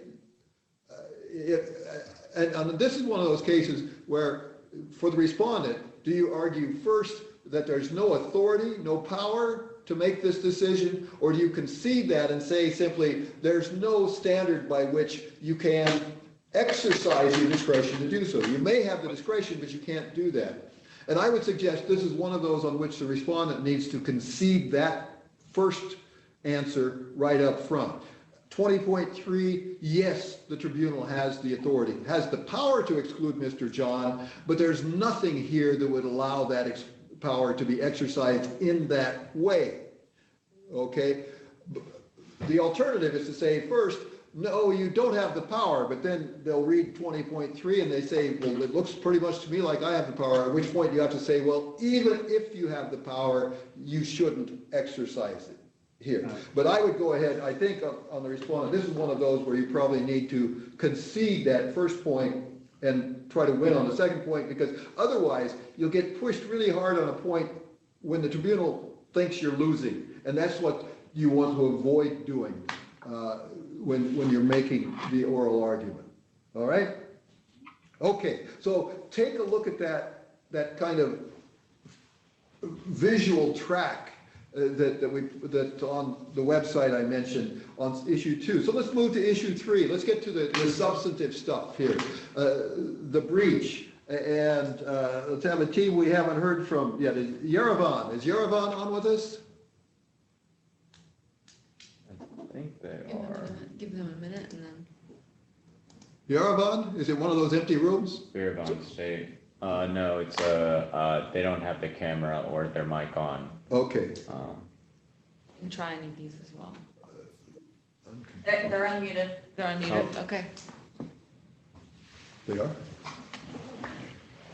and this is one of those cases where, for the respondent, do you argue first that there's no authority, no power to make this decision, or do you concede that and say simply there's no standard by which you can exercise your discretion to do so? You may have the discretion, but you can't do that. And I would suggest this is one of those on which the respondent needs to concede that first answer right up front. 20.3, yes, the tribunal has the authority, has the power to exclude Mr. John, but there's nothing here that would allow that power to be exercised in that way. Okay? The alternative is to say first, no, you don't have the power, but then they'll read 20.3 and they say, well, it looks pretty much to me like I have the power, at which point you have to say, well, even if you have the power, you shouldn't exercise it here. But I would go ahead, I think on the respondent, this is one of those where you probably need to concede that first point and try to win on the second point, because otherwise you'll get pushed really hard on a point when the tribunal thinks you're losing. And that's what you want to avoid doing when you're making the oral argument. All right? Okay, so take a look at that kind of visual track that on the website I mentioned on issue 2. So let's move to issue 3. Let's get to the substantive stuff here. The breach. And let's have a team we haven't heard from yet. Yerevan. Is Yerevan on with us? I think they are. Give them a minute and then. Yerevan? Is it one of those empty rooms? Yerevan State. No, it's they don't have the camera or their mic on. Okay. You can try any of these as well. They're unmuted. They're unmuted, okay. They are?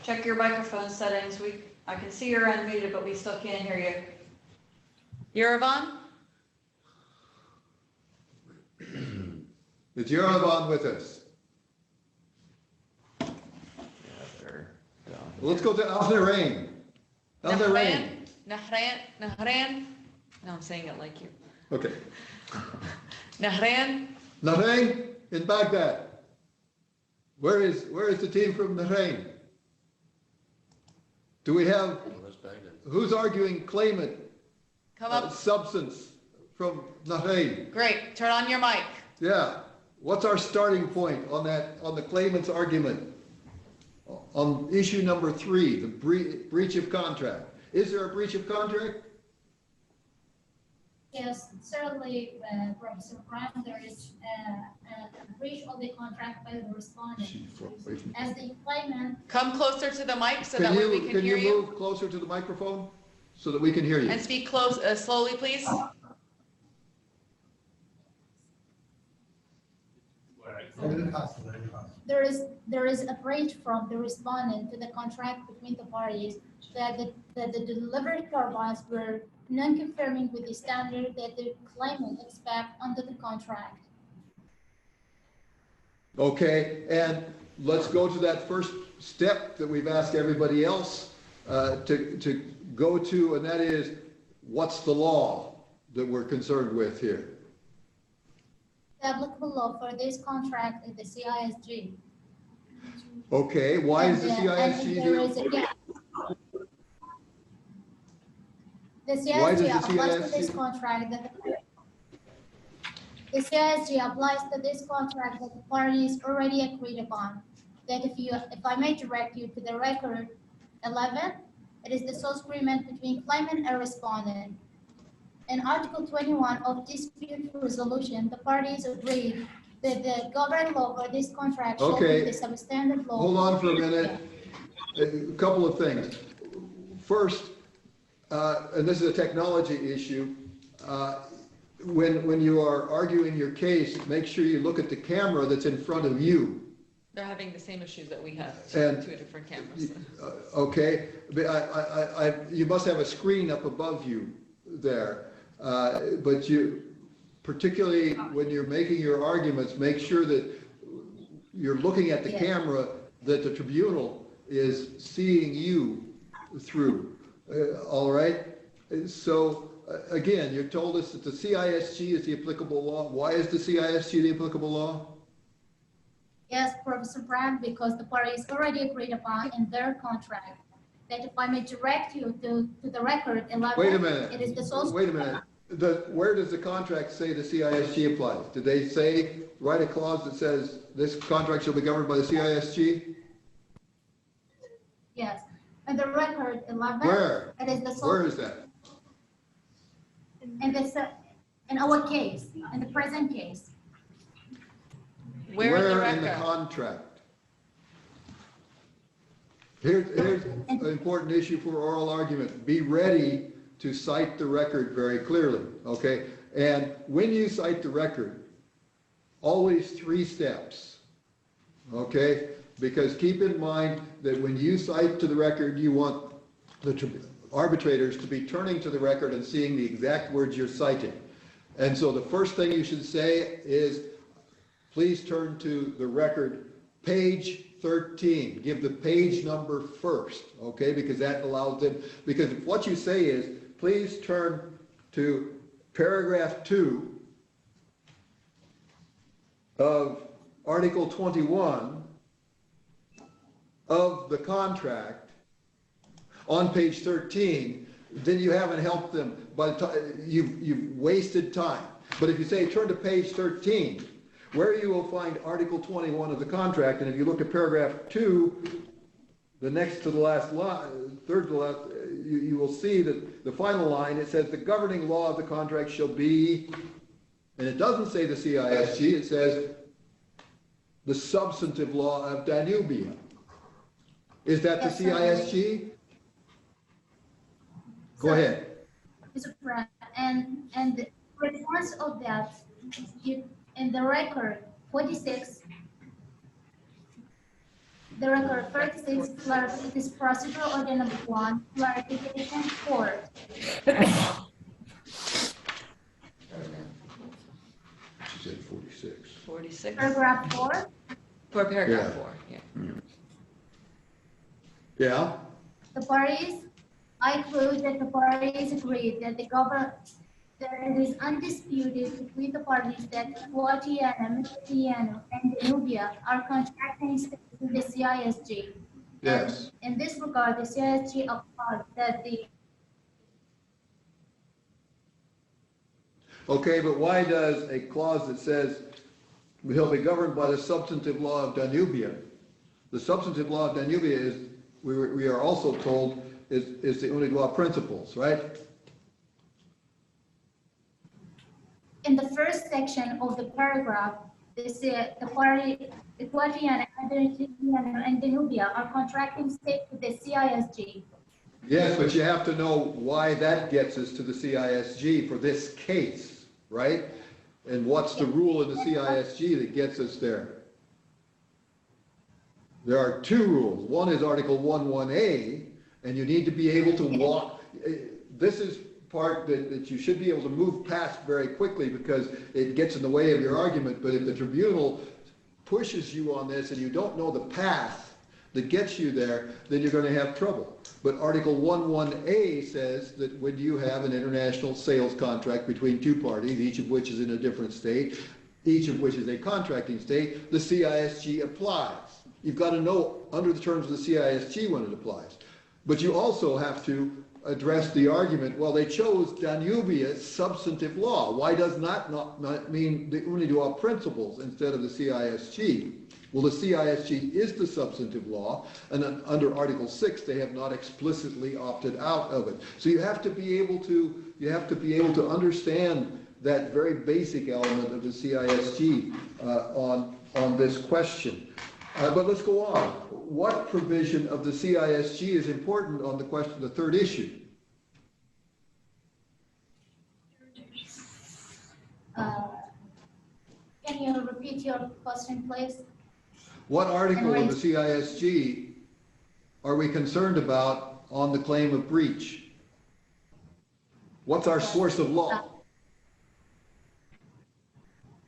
Check your microphone settings. I can see you're unmuted, but we still can't hear you. Yerevan? Is Yerevan with us? Well, let's go to Al-Narain. Al-Narain. Nahran? No, I'm saying it like you. Okay. Nahran? Nahrain in Baghdad. Where is the team from Nahrain? Do we have, who's arguing claimant? Come up. Substance from Nahrain. Great, turn on your mic. Yeah. What's our starting point on the claimant's argument? On issue number 3, the breach of contract. Is there a breach of contract? Yes, certainly, Professor Brand, there is a breach of the contract by the respondent. As the claimant. Come closer to the mic so that way we can hear you. Can you move closer to the microphone so that we can hear you? And speak close, slowly, please. There is a breach from the respondent to the contract between the parties that the delivered turbines were non-conforming with the standard that the claimant expects under the contract. Okay, and let's go to that first step that we've asked everybody else to go to, and that is, what's the law that we're concerned with here? The applicable law for this contract is the CISG. Okay, why is the CISG? There is a gap. The CISG applies to this contract the CISG applies to this contract that the parties already agreed upon. That if I may direct you to the record 11, it is the sole agreement between claimant and respondent. In Article 21 of dispute resolution, the parties agreed that the governing law for this contract shall be the substandard law. Hold on for a minute. A couple of things. First, and this is a technology issue, when you are arguing your case, make sure you look at the camera that's in front of you. They're having the same issues that we have, And- two different cameras. Okay, but you must have a screen up above you there. But you, particularly when you're making your arguments, make sure that you're looking at the camera that the tribunal is seeing you through. All right? So again, you told us that the CISG is the applicable law. Why is the CISG the applicable law? Yes, Professor Brand, because the parties already agreed upon in their contract that if I may direct you to the record 11. Wait a minute. It is the source. Wait a minute. Where does the contract say the CISG applies? Did they say, write a clause that says this contract shall be governed by the CISG? Yes, and the record 11. Where? It is the source. Where is that? In our case, in the present case. Where in the in the record? contract? Here's an important issue for oral argument. Be ready to cite the record very clearly, okay? And when you cite the record, always 3 steps, okay? Because keep in mind that when you cite to the record, you want the arbitrators to be turning to the record and seeing the exact words you're citing. And so the first thing you should say is, please turn to the record, page 13. Give the page number first, okay? Because that allows them, because what you say is, please turn to paragraph 2 of Article 21 of the contract on page 13, then you haven't helped them. By the time you've wasted time. But if you say turn to page 13, where you will find Article 21 of the contract, and if you look at paragraph 2, the next to the last line, third to the last, you will see that the final line, it says the governing law of the contract shall be, and it doesn't say the CISG, it says the substantive law of Danubia. Is that the CISG? Go ahead. Mr. Brand, and the response of that, in the record 46, the record 36, it is procedural order number 1, clarification 4. She said 46. 46? Paragraph 4. For paragraph Yeah. 4, yeah. Yeah? The parties, I quote that the parties agreed that that it is undisputed between the parties that Guatemala, and Danubia are contracting states with the CISG. Yes. And in this regard, the CISG applies that the. Okay, but why does a clause that says he'll be governed by the substantive law of Danubia? The substantive law of Danubia is, we are also told, is the only law principles, right? In the first section of the paragraph, they say the party, Guatemala, and Danubia are contracting states with the CISG. Yes, but you have to know why that gets us to the CISG for this case, right? And what's the rule in the CISG that gets us there? There are 2 rules. One is Article 11A, and you need to be able to walk. This is part that you should be able to move past very quickly because it gets in the way of your argument. But if the tribunal pushes you on this and you don't know the path that gets you there, then you're going to have trouble. But Article 11A says that when you have an international sales contract between 2 parties, each of which is in a different state, each of which is a contracting state, the CISG applies. You've got to know under the terms of the CISG when it applies. But you also have to address the argument, well, they chose Danubia's substantive law. Why does not mean the UNIDROIT principles instead of the CISG? Well, the CISG is the substantive law, and under Article 6, they have not explicitly opted out of it. So you have to be able to understand that very basic element of the CISG on this question. But let's go on. What provision of the CISG is important on the question, the third issue? Can you repeat your question, please? What article of the CISG are we concerned about on the claim of breach? What's our source of law?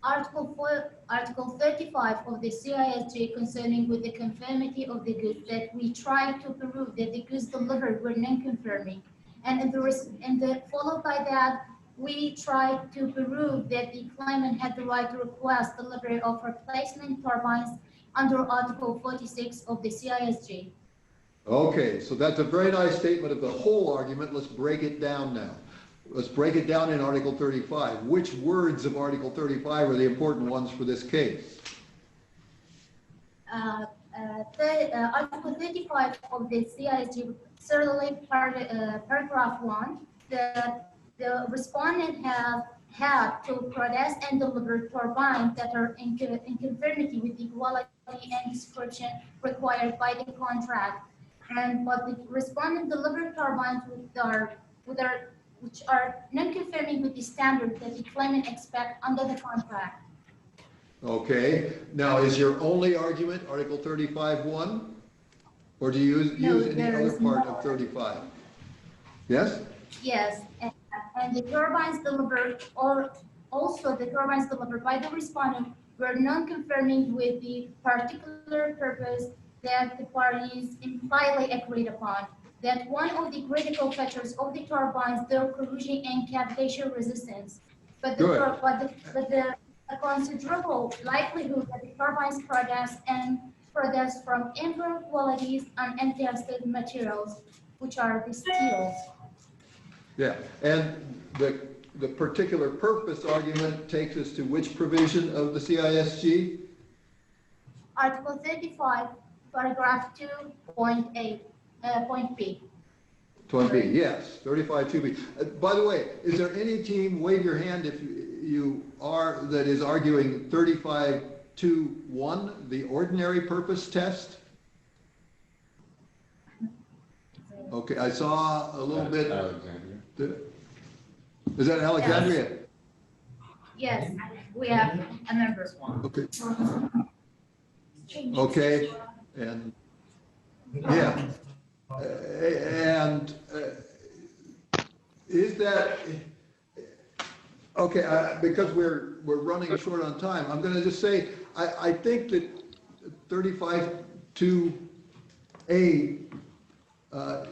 Article 35 of the CISG concerning with the conformity of the goods, that we try to prove that the goods delivered were non-conforming. And followed by that, we try to prove that the claimant had the right to request delivery of replacement turbines under Article 46 of the CISG. Okay, so that's a very nice statement of the whole argument. Let's break it down now. Let's break it down in Article 35. Which words of Article 35 are the important ones for this case? Article 35 of the CISG, certainly paragraph 1, the respondent have to produce and deliver turbines that are in conformity with the quality and description required by the contract. But the respondent delivered turbines which are non-conforming with the standard that the claimant expect under the contract. Okay, now is your only argument Article 35(1)? Or do you use any other part of 35? Yes? Yes, and the turbines delivered, or also the turbines delivered by the respondent were non-conforming with the particular purpose that the parties impliedly agreed upon. That one of the critical features of the turbines, their corrosion and cavitation resistance. But a considerable likelihood that the turbines produced from impure qualities and untested materials, which are the steels. Yeah, and the particular purpose argument takes us to which provision of the CISG? Article 35, paragraph 2.8, point B. Point B, yes, 35(2)B. By the way, is there any team, wave your hand if you are, that is arguing 35(2)(1), the ordinary purpose test? Okay, I saw a little bit. Alexandria. Is that Alexandria? Yes, we have a member. Okay. Okay, and yeah, and is that okay? Because we're running short on time, I'm going to just say I think that 35(2)(A)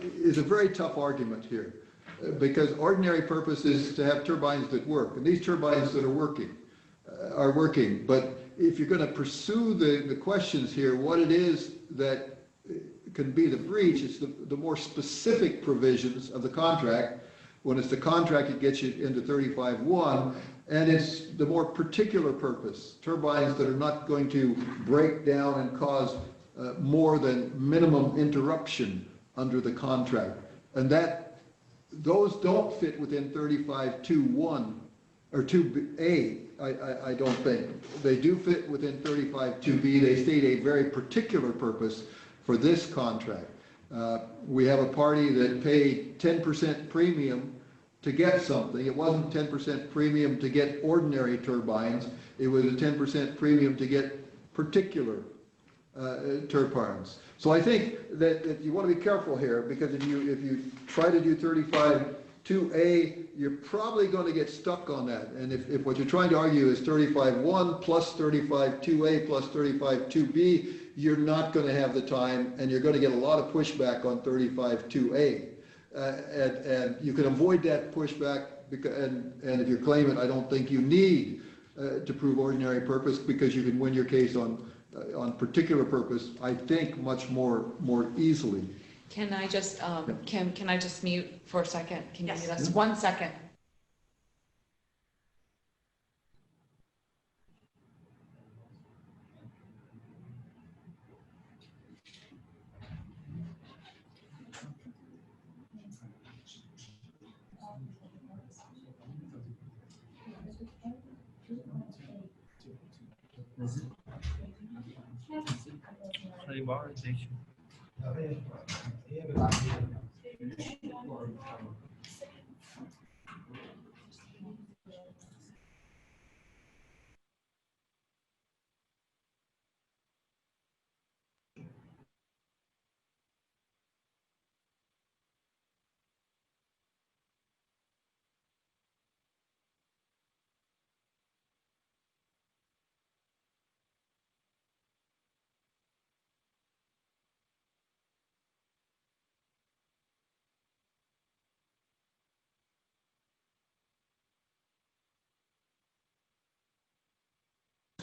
is a very tough argument here, because ordinary purpose is to have turbines that work, and these turbines that are working. But if you're going to pursue the questions here, what it is that can be the breach, it's the more specific provisions of the contract. When it's the contract, it gets you into 35(1), and it's the more particular purpose, turbines that are not going to break down and cause more than minimum interruption under the contract. And those don't fit within 35(2)(1) or 2A, I don't think. They do fit within 35(2)B. They state a very particular purpose for this contract. We have a party that paid 10% premium to get something. It wasn't 10% premium to get ordinary turbines. It was a 10% premium to get particular turbines. So I think that you want to be careful here, because if you try to do 35(2)A, you're probably going to get stuck on that. And if what you're trying to argue is 35(1) plus 35(2)A plus 35(2)B, you're not going to have the time, and you're going to get a lot of pushback on 35(2)A. And you can avoid that pushback, and if you're claimant, I don't think you need to prove ordinary purpose, because you can win your case on particular purpose, I think, much more easily. Can I just, Kim, can I just mute for a second? Can you Yes. mute us? 1 second.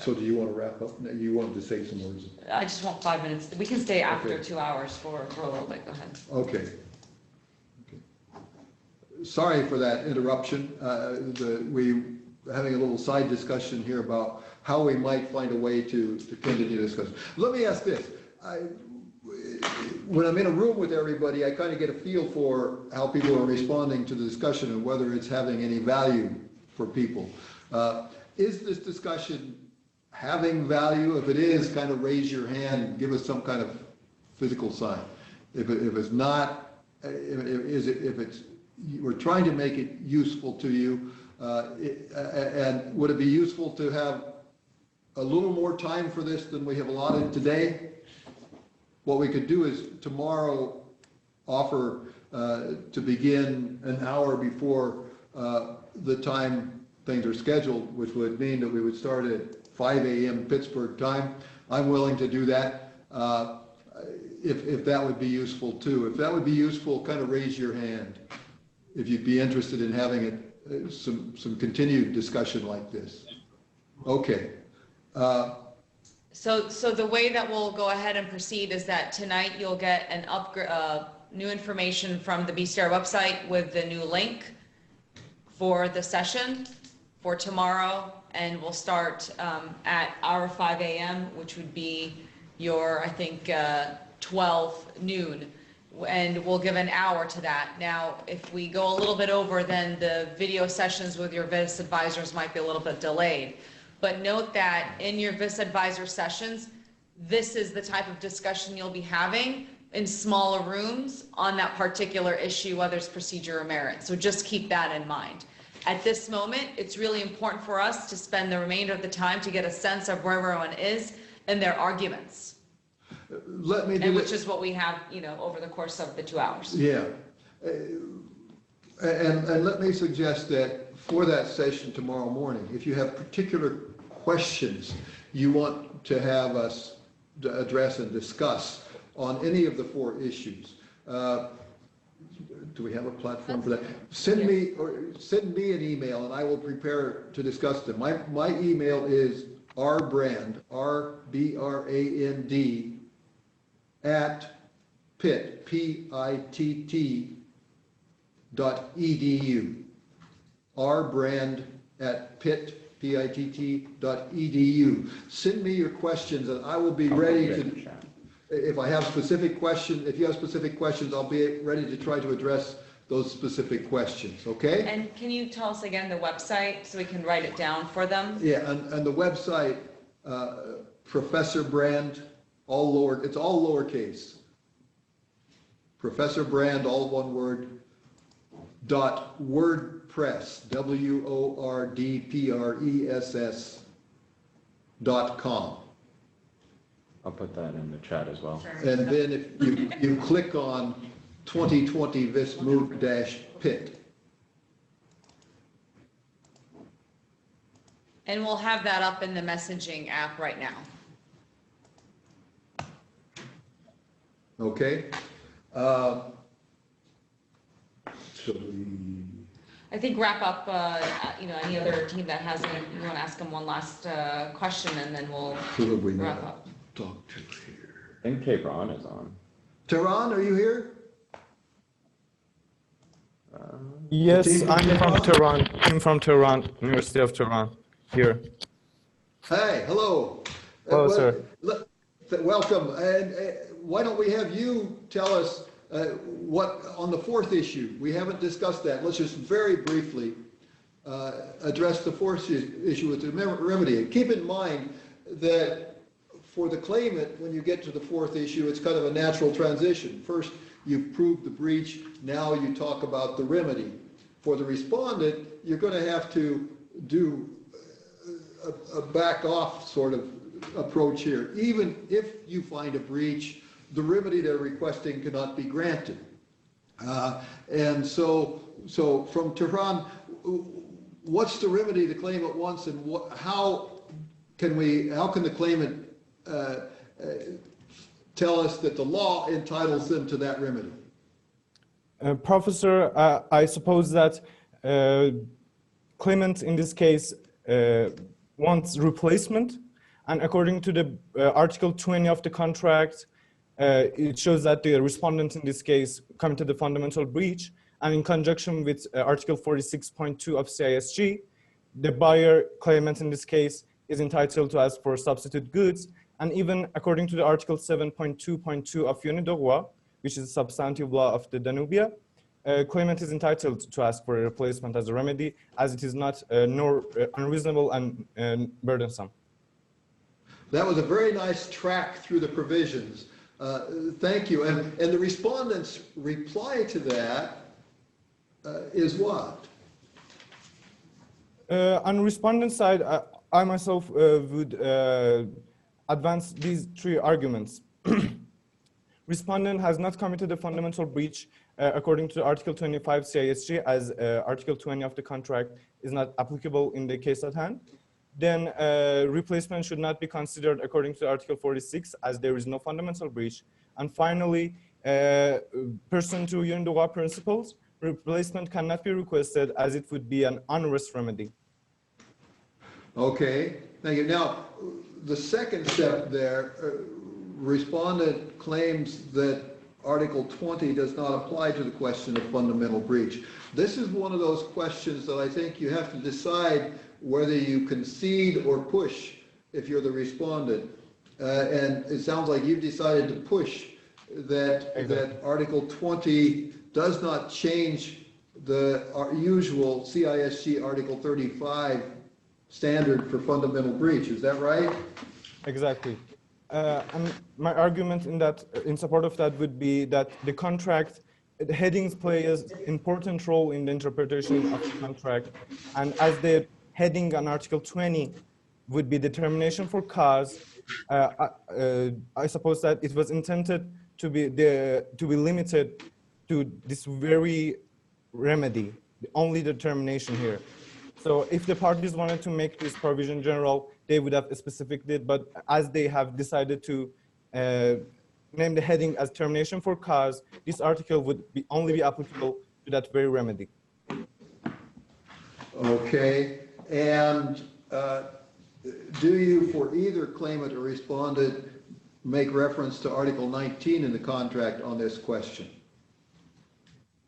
So do you want to wrap up? No, you wanted to say some words? I just want 5 minutes. We can stay after Okay. 2 hours for a little bit. Go ahead. Okay. Sorry for that interruption. We having a little side discussion here about how we might find a way to continue discussion. Let me ask this. When I'm in a room with everybody, I kind of get a feel for how people are responding to the discussion and whether it's having any value for people. Is this discussion having value? If it is, kind of raise your hand, give us some kind of physical sign. If it's not, if it's, we're trying to make it useful to you, and would it be useful to have a little more time for this than we have allotted today? What we could do is tomorrow offer to begin an hour before the time things are scheduled, which would mean that we would start at 5 a.m. Pittsburgh time. I'm willing to do that if that would be useful too. If that would be useful, kind of raise your hand if you'd be interested in having it, some continued discussion like this. Okay. So the way that we'll go ahead and proceed is that tonight you'll get an upgrade, new information from the BCR website with the new link for the session for tomorrow, and we'll start at our 5 a.m., which would be your, I think, 12 noon, and we'll give an hour to that. Now, if we go a little bit over, then the video sessions with your VIS advisors might be a little bit delayed. But note that in your VIS advisor sessions, this is the type of discussion you'll be having in smaller rooms on that particular issue, whether it's procedure or merit. So just keep that in mind. At this moment, it's really important for us to spend the remainder of the time to get a sense of where everyone is and their arguments. Let me do and which is what we have, you know, over the course of the 2 hours. Yeah. And let me suggest that for that session tomorrow morning, if you have particular questions you want to have us address and discuss on any of the 4 issues, do we have a platform for that? Send me an email and I will prepare to discuss them. My email is rbrand, RBRAND, at PITT, PITT, .edu. rbrand at PITT, PITT.edu. Send me your questions and I will be ready to, if I have specific questions, if you have specific questions, I'll be ready to try to address those specific questions, okay? And can you tell us again the website so we can write it down for them? Yeah, and the website, Professor Brand, it's all lowercase. Professor Brand, all one word, .wordpress, WORDPRESS.com. I'll put that in the chat as well. And then if you click on 2020 VISMOOC-PIT. And we'll have that up in the messaging app right now. Okay. I think wrap up, you know, any other team that has any, you want to ask them one last question and then we'll wrap up. Talk to here. I think Tehran is on. Tehran, are you here? Yes, I'm from Tehran. I'm from Tehran, University of Tehran, here. Hi, hello. Hello, sir. Welcome. And why don't we have you tell us what, on the 4th issue, we haven't discussed that. Let's just very briefly address the 4th issue with the remedy. And keep in mind that for the claimant, when you get to the 4th issue, it's kind of a natural transition. First, you've proved the breach. Now you talk about the remedy. For the respondent, you're going to have to do a back off sort of approach here. Even if you find a breach, the remedy they're requesting cannot be granted. And so from Tehran, what's the remedy the claimant wants, and how can the claimant tell us that the law entitles them to that remedy? Professor, I suppose that claimant in this case wants replacement And according to the Article 20 of the contract, it shows that the respondent in this case committed the fundamental breach. And in conjunction with Article 46.2 of CISG, the buyer claimant in this case is entitled to ask for substitute goods. And even according to the Article 7.2.2 of Unidroit, which is a substantive law of the Danubia, claimant is entitled to ask for a replacement as a remedy, as it is not nor unreasonable and burdensome. That was a very nice track through the provisions. Thank you. And the respondent's reply to that is what? On respondent side, I myself would advance these three arguments. Respondent has not committed a fundamental breach according to Article 25 CISG, as Article 20 of the contract is not applicable in the case at hand. Then replacement should not be considered according to Article 46, as there is no fundamental breach. And finally, pursuant to Unidroit principles, replacement cannot be requested as it would be an onerous remedy. Okay, thank you. Now, the second step there, respondent claims that Article 20 does not apply to the question of fundamental breach. This is one of those questions that I think you have to decide whether you concede or push if you're the respondent. And it sounds like you've decided to push that Article 20 does not change the usual CISG Article 35 standard for fundamental breach. Is that right? Exactly. And my argument in support of that would be that the contract, the headings play an important role in the interpretation of the contract. And as the heading on Article 20 would be determination for cause, I suppose that it was intended to be limited to this very remedy, the only determination here. So if the parties wanted to make this provision general, they would have specified it, but as they have decided to name the heading as termination for cause, this article would only be applicable to that very remedy. Okay, and do you, for either claimant or respondent, make reference to Article 19 in the contract on this question?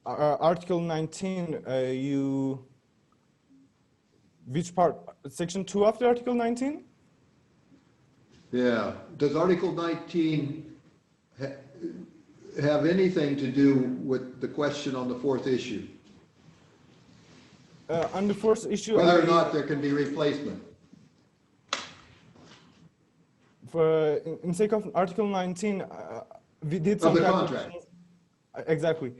Article 19, which part? Section 2 of the Article 19? Yeah. Does Article 19 have anything to do with the question on the fourth issue? On the fourth issue, whether or not there can be replacement. In sake of Article 19, we did some calculations. Exactly.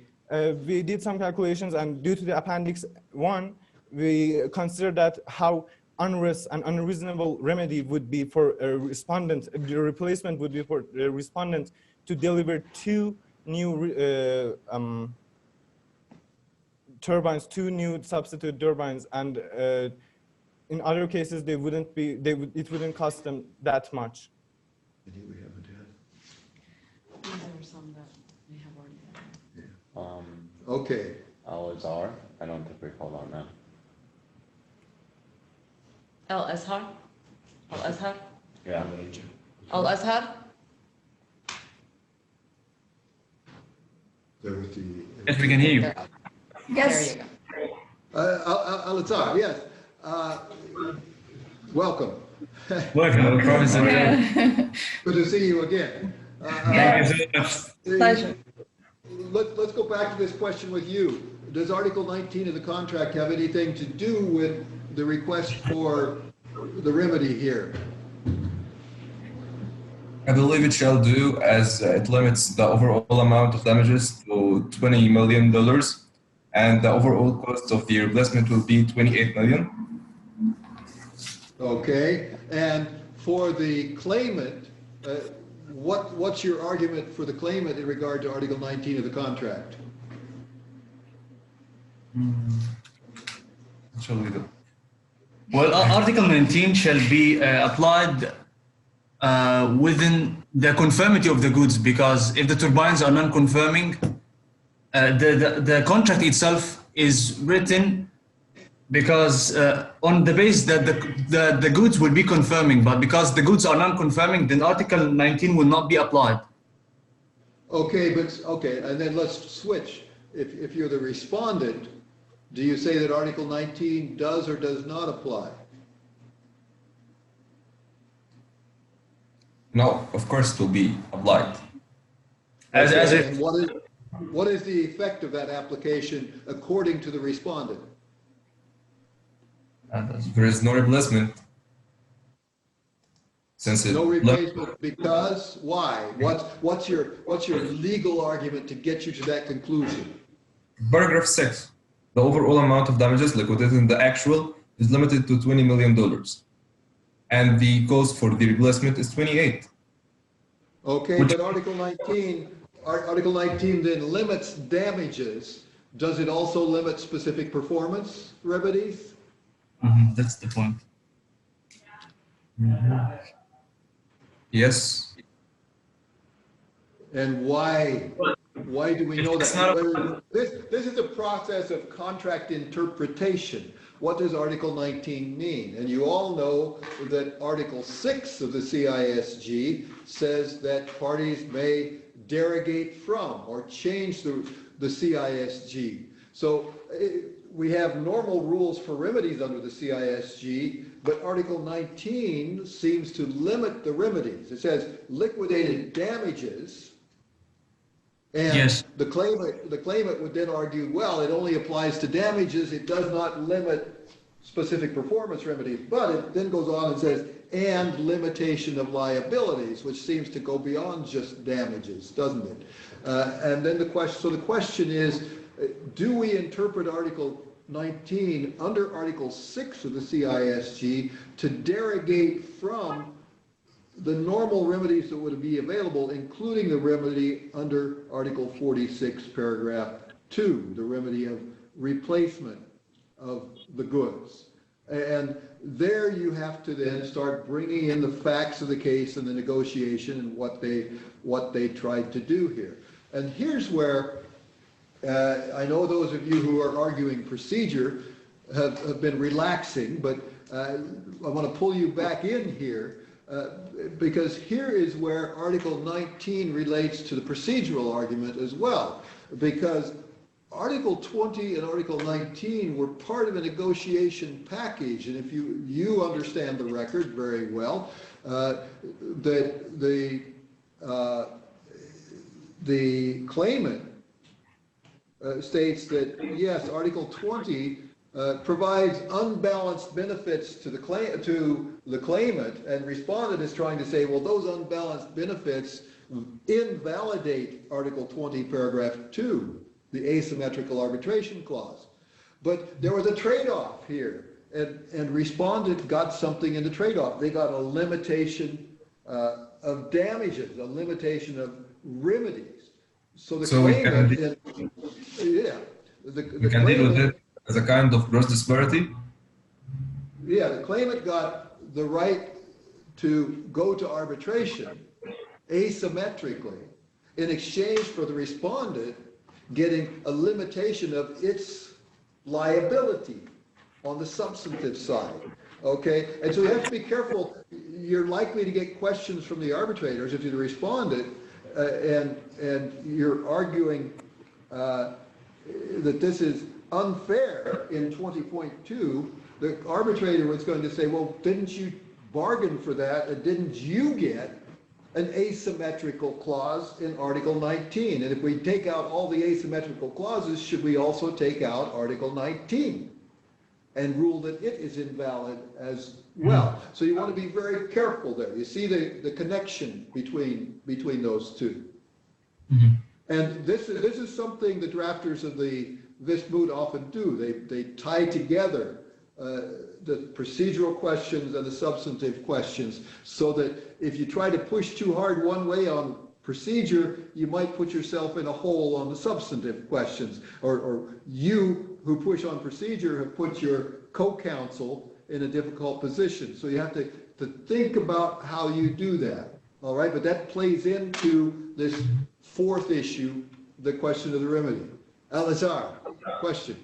We did some calculations, and due to the Appendix 1, we consider that how onerous and unreasonable remedy would be for a respondent, the replacement would be for the respondent to deliver two new turbines, two new substitute turbines, and in other cases they wouldn't be, it wouldn't cost them that much. We haven't had. These are some that we have already had. Okay. Al-Azhar, I don't think we called on that. Al-Azhar? Al-Azhar? Yeah. Al-Azhar? Yes, we can hear you. Yes. There you go. Al-Azhar, yes. Welcome. Welcome, Professor. Good to see you again. Thank you so much. Pleasure. Let's go back to this question with you. Does Article 19 of the contract have anything to do with the request for the remedy here? I believe it shall do, as it limits the overall amount of damages to $20 million, and the overall cost of the replacement will be $28 million. Okay, and for the claimant, what's your argument for the claimant in regard to Article 19 of the contract? Shall we do? Well, Article 19 shall be applied within the conformity of the goods, because if the turbines are non-conforming, the contract itself is written Because on the base that the goods will be confirming, but because the goods are non-confirming, then Article 19 will not be applied. Okay, and then let's switch. If you're the respondent, do you say that Article 19 does or does not apply? No, of course it will be applied. And what is the effect of that application according to the respondent? There is no replacement. Since No replacement because why? What's your legal argument to get you to that conclusion? Paragraph 6, the overall amount of damages liquidated in the actual is limited to $20 million. And the cost for the replacement is 28. Okay, but Article 19 then limits damages. Does it also limit specific performance remedies? That's the point. Yes. And why do we know that? This is a process of contract interpretation. What does Article 19 mean? And you all know that Article 6 of the CISG says that parties may derogate from or change the CISG. So we have normal rules for remedies under the CISG, but Article 19 seems to limit the remedies. It says liquidated damages, and yes, the claimant would then argue, well, it only applies to damages, it does not limit specific performance remedies. But it then goes on and says, and limitation of liabilities, which seems to go beyond just damages, doesn't it? And then the question is, do we interpret Article 19 under Article 6 of the CISG to derogate from the normal remedies that would be available, including the remedy under Article 46, paragraph 2, the remedy of replacement of the goods? And there you have to then start bringing in the facts of the case and the negotiation and what they tried to do here. And here's where I know those of you who are arguing procedure have been relaxing, but I want to pull you back in here because here is where Article 19 relates to the procedural argument as well, because Article 20 and Article 19 were part of a negotiation package, and if you understand the record very well, that the claimant states that yes, Article 20 provides unbalanced benefits to the claimant, and respondent is trying to say, well, those unbalanced benefits invalidate Article 20, paragraph 2, the asymmetrical arbitration clause. But there was a trade-off here, and respondent got something in the trade-off. They got a limitation of damages, a limitation of remedies. So the claimant, we can deal with it as a kind of gross disparity. Yeah, the claimant got the right to go to arbitration asymmetrically in exchange for the respondent getting a limitation of its liability on the substantive side. Okay, and so you have to be careful. You're likely to get questions from the arbitrators if you're the respondent, and you're arguing that this is unfair in 20.2. The arbitrator was going to say, well, didn't you bargain for that, and didn't you get an asymmetrical clause in Article 19? And if we take out all the asymmetrical clauses, should we also take out Article 19 and rule that it is invalid as well? So you want to be very careful there. You see the connection between those two. Mm-hmm. And this is something the drafters of the Vismut often do. They tie together the procedural questions and the substantive questions, so that if you try to push too hard one way on procedure, you might put yourself in a hole on the substantive questions, or you who push on procedure have put your co-counsel in a difficult position. So you have to think about how you do that. All right, but that plays into this fourth issue, the question of the remedy. Al-Azhar, question.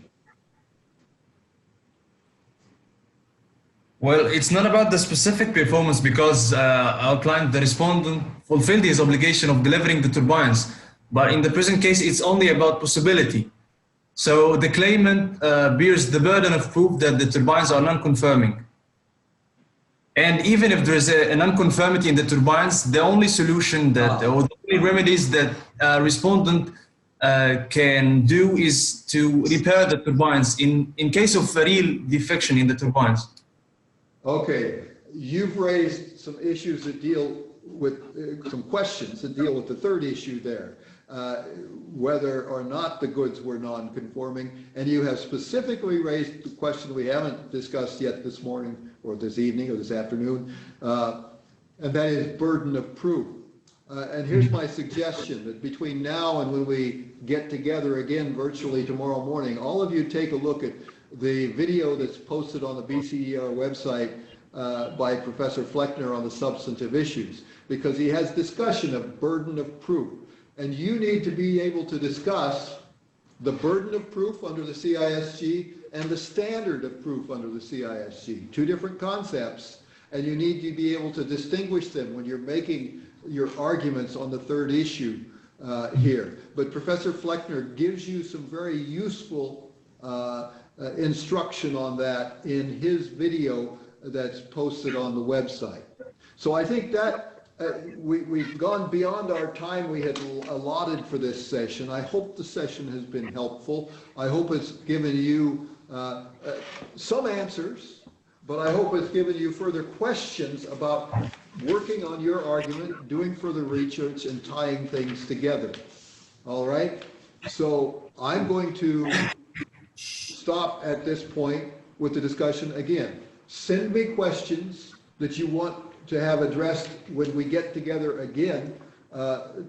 Well, it's not about the specific performance because our client, the respondent, fulfilled his obligation of delivering the turbines. But in the present case, it's only about possibility. So the claimant bears the burden of proof that the turbines are non-conforming. And even if there is a non-conformity in the turbines, the only solution that, or the only remedies that respondent can do is to repair the turbines in case of a real defection in the turbines. Okay, you've raised some issues that deal with, some questions that deal with the third issue there, whether or not the goods were non-conforming, and you have specifically raised the question we haven't discussed yet this morning, or this evening, or this afternoon, and that is burden of proof. And here's my suggestion, that between now and when we get together again virtually tomorrow morning, all of you take a look at the video that's posted on the BCER website by Professor Fleckner on the substantive issues, because he has discussion of burden of proof. And you need to be able to discuss the burden of proof under the CISG and the standard of proof under the CISG, two different concepts, and you need to be able to distinguish them when you're making your arguments on the third issue here. But Professor Fleckner gives you some very useful instruction on that in his video that's posted on the website. So I think that we've gone beyond our time we had allotted for this session. I hope the session has been helpful. I hope it's given you some answers, but I hope it's given you further questions about working on your argument, doing further research, and tying things together. All right? So I'm going to stop at this point with the discussion again. Send me questions that you want to have addressed when we get together again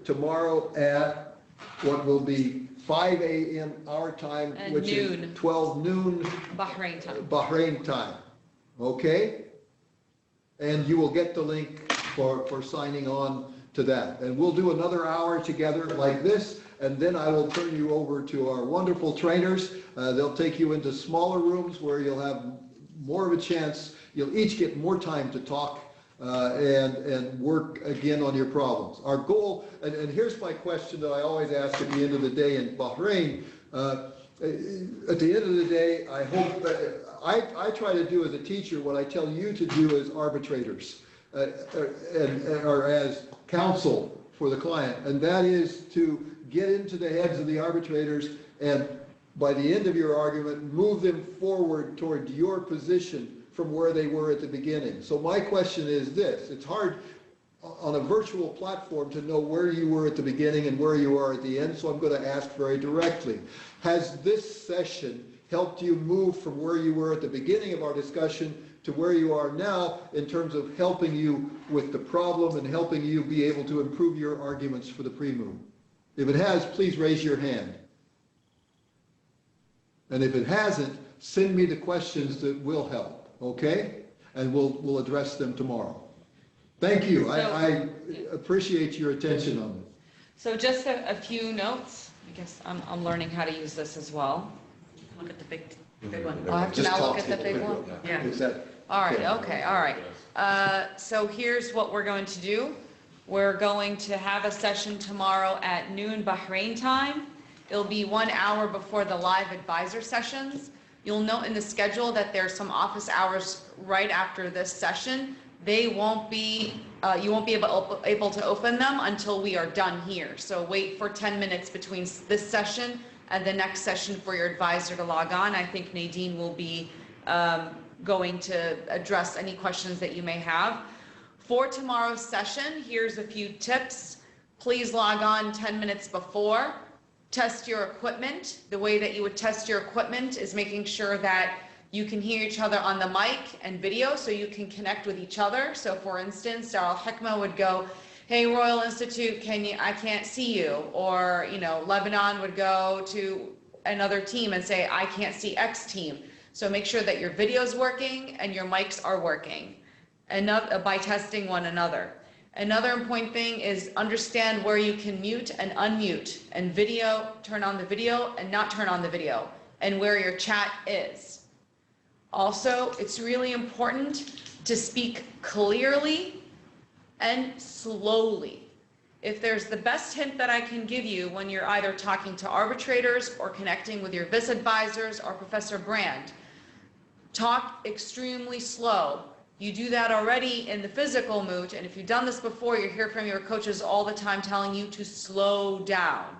tomorrow at what will be 5 a.m. our time, And which noon. is 12 noon Bahrain time. Bahrain time. Okay? And you will get the link for signing on to that. And we'll do another hour together like this, and then I will turn you over to our wonderful trainers. They'll take you into smaller rooms where you'll have more of a chance. You'll each get more time to talk and work again on your problems. Our goal, and here's my question that I always ask at the end of the day in Bahrain. At the end of the day, I hope that I try to do as a teacher what I tell you to do as arbitrators or as counsel for the client, and that is to get into the heads of the arbitrators and by the end of your argument, move them forward toward your position from where they were at the beginning. So my question is this: it's hard on a virtual platform to know where you were at the beginning and where you are at the end, so I'm going to ask very directly. Has this session helped you move from where you were at the beginning of our discussion to where you are now in terms of helping you with the problem and helping you be able to improve your arguments for the pre-move? If it has, please raise your hand. And if it hasn't, send me the questions that will help, okay? And we'll address them tomorrow. Thank you. I appreciate your attention on this. So just a few notes. I guess I'm learning how to use this as well. Look at the big one. Oh, I have to now look at the big one? Yeah. Is that? All right, okay, all right. So here's what we're going to do. We're going to have a session tomorrow at noon Bahrain time. It'll be 1 hour before the live advisor sessions. You'll note in the schedule that there's some office hours right after this session. They won't be, you won't be able to open them until we are done here. So wait for 10 minutes between this session and the next session for your advisor to log on. I think Nadine will be going to address any questions that you may have. For tomorrow's session, here's a few tips. Please log on 10 minutes before. Test your equipment. The way that you would test your equipment is making sure that you can hear each other on the mic and video so you can connect with each other. So for instance, Darul Hikma would go, hey, Royal Institute, I can't see you. Or, Lebanon would go to another team and say, I can't see X team. So make sure that your video is working and your mics are working by testing one another. Another important thing is understand where you can mute and unmute, and video, turn on the video and not turn on the video, and where your chat is. Also, it's really important to speak clearly and slowly. If there's the best hint that I can give you when you're either talking to arbitrators or connecting with your VIS advisors or Professor Brand, talk extremely slow. You do that already in the physical moot, and if you've done this before, you hear from your coaches all the time telling you to slow down.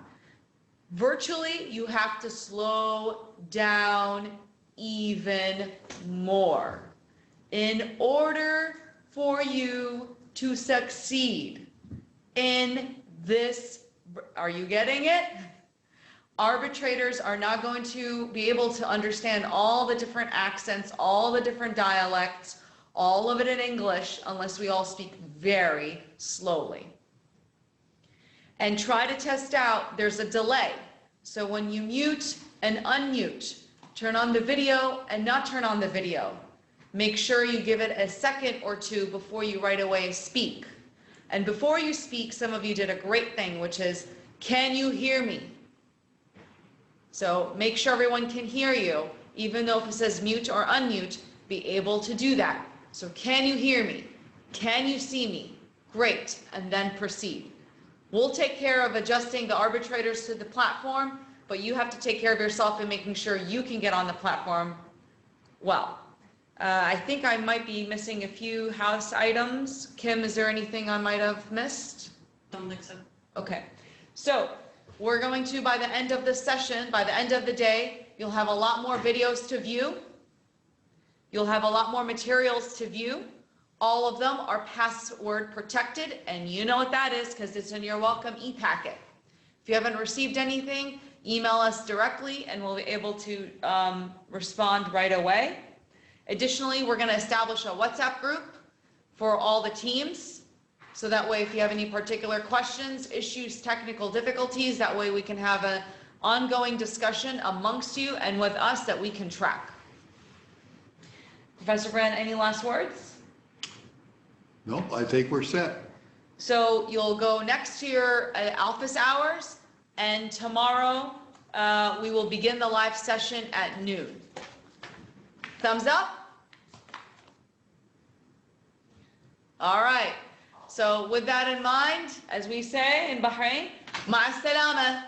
Virtually, you have to slow down even more in order for you to succeed in this. Are you getting it? Arbitrators are not going to be able to understand all the different accents, all the different dialects, all of it in English, unless we all speak very slowly. And try to test out, there's a delay. So when you mute and unmute, turn on the video and not turn on the video. Make sure you give it a second or two before you right away speak. And before you speak, some of you did a great thing, which is, can you hear me? So make sure everyone can hear you, even though if it says mute or unmute, be able to do that. So can you hear me? Can you see me? Great, and then proceed. We'll take care of adjusting the arbitrators to the platform, but you have to take care of yourself and making sure you can get on the platform well. I think I might be missing a few house items. Kim, is there anything I might have missed? Don't think so. Okay, so we're going to, by the end of this session, by the end of the day, you'll have a lot more videos to view. You'll have a lot more materials to view. All of them are password protected, and you know what that is because it's in your welcome e-packet. If you haven't received anything, email us directly and we'll be able to respond right away. Additionally, we're going to establish a WhatsApp group for all the teams. So that way, if you have any particular questions, issues, technical difficulties, that way we can have an ongoing discussion amongst you and with us that we can track. Professor Brand, any last words? No, I think we're set. So you'll go next to your office hours, and tomorrow we will begin the live session at noon. Thumbs up? All right. So with that in mind, as we say in Bahrain, ma'a salama.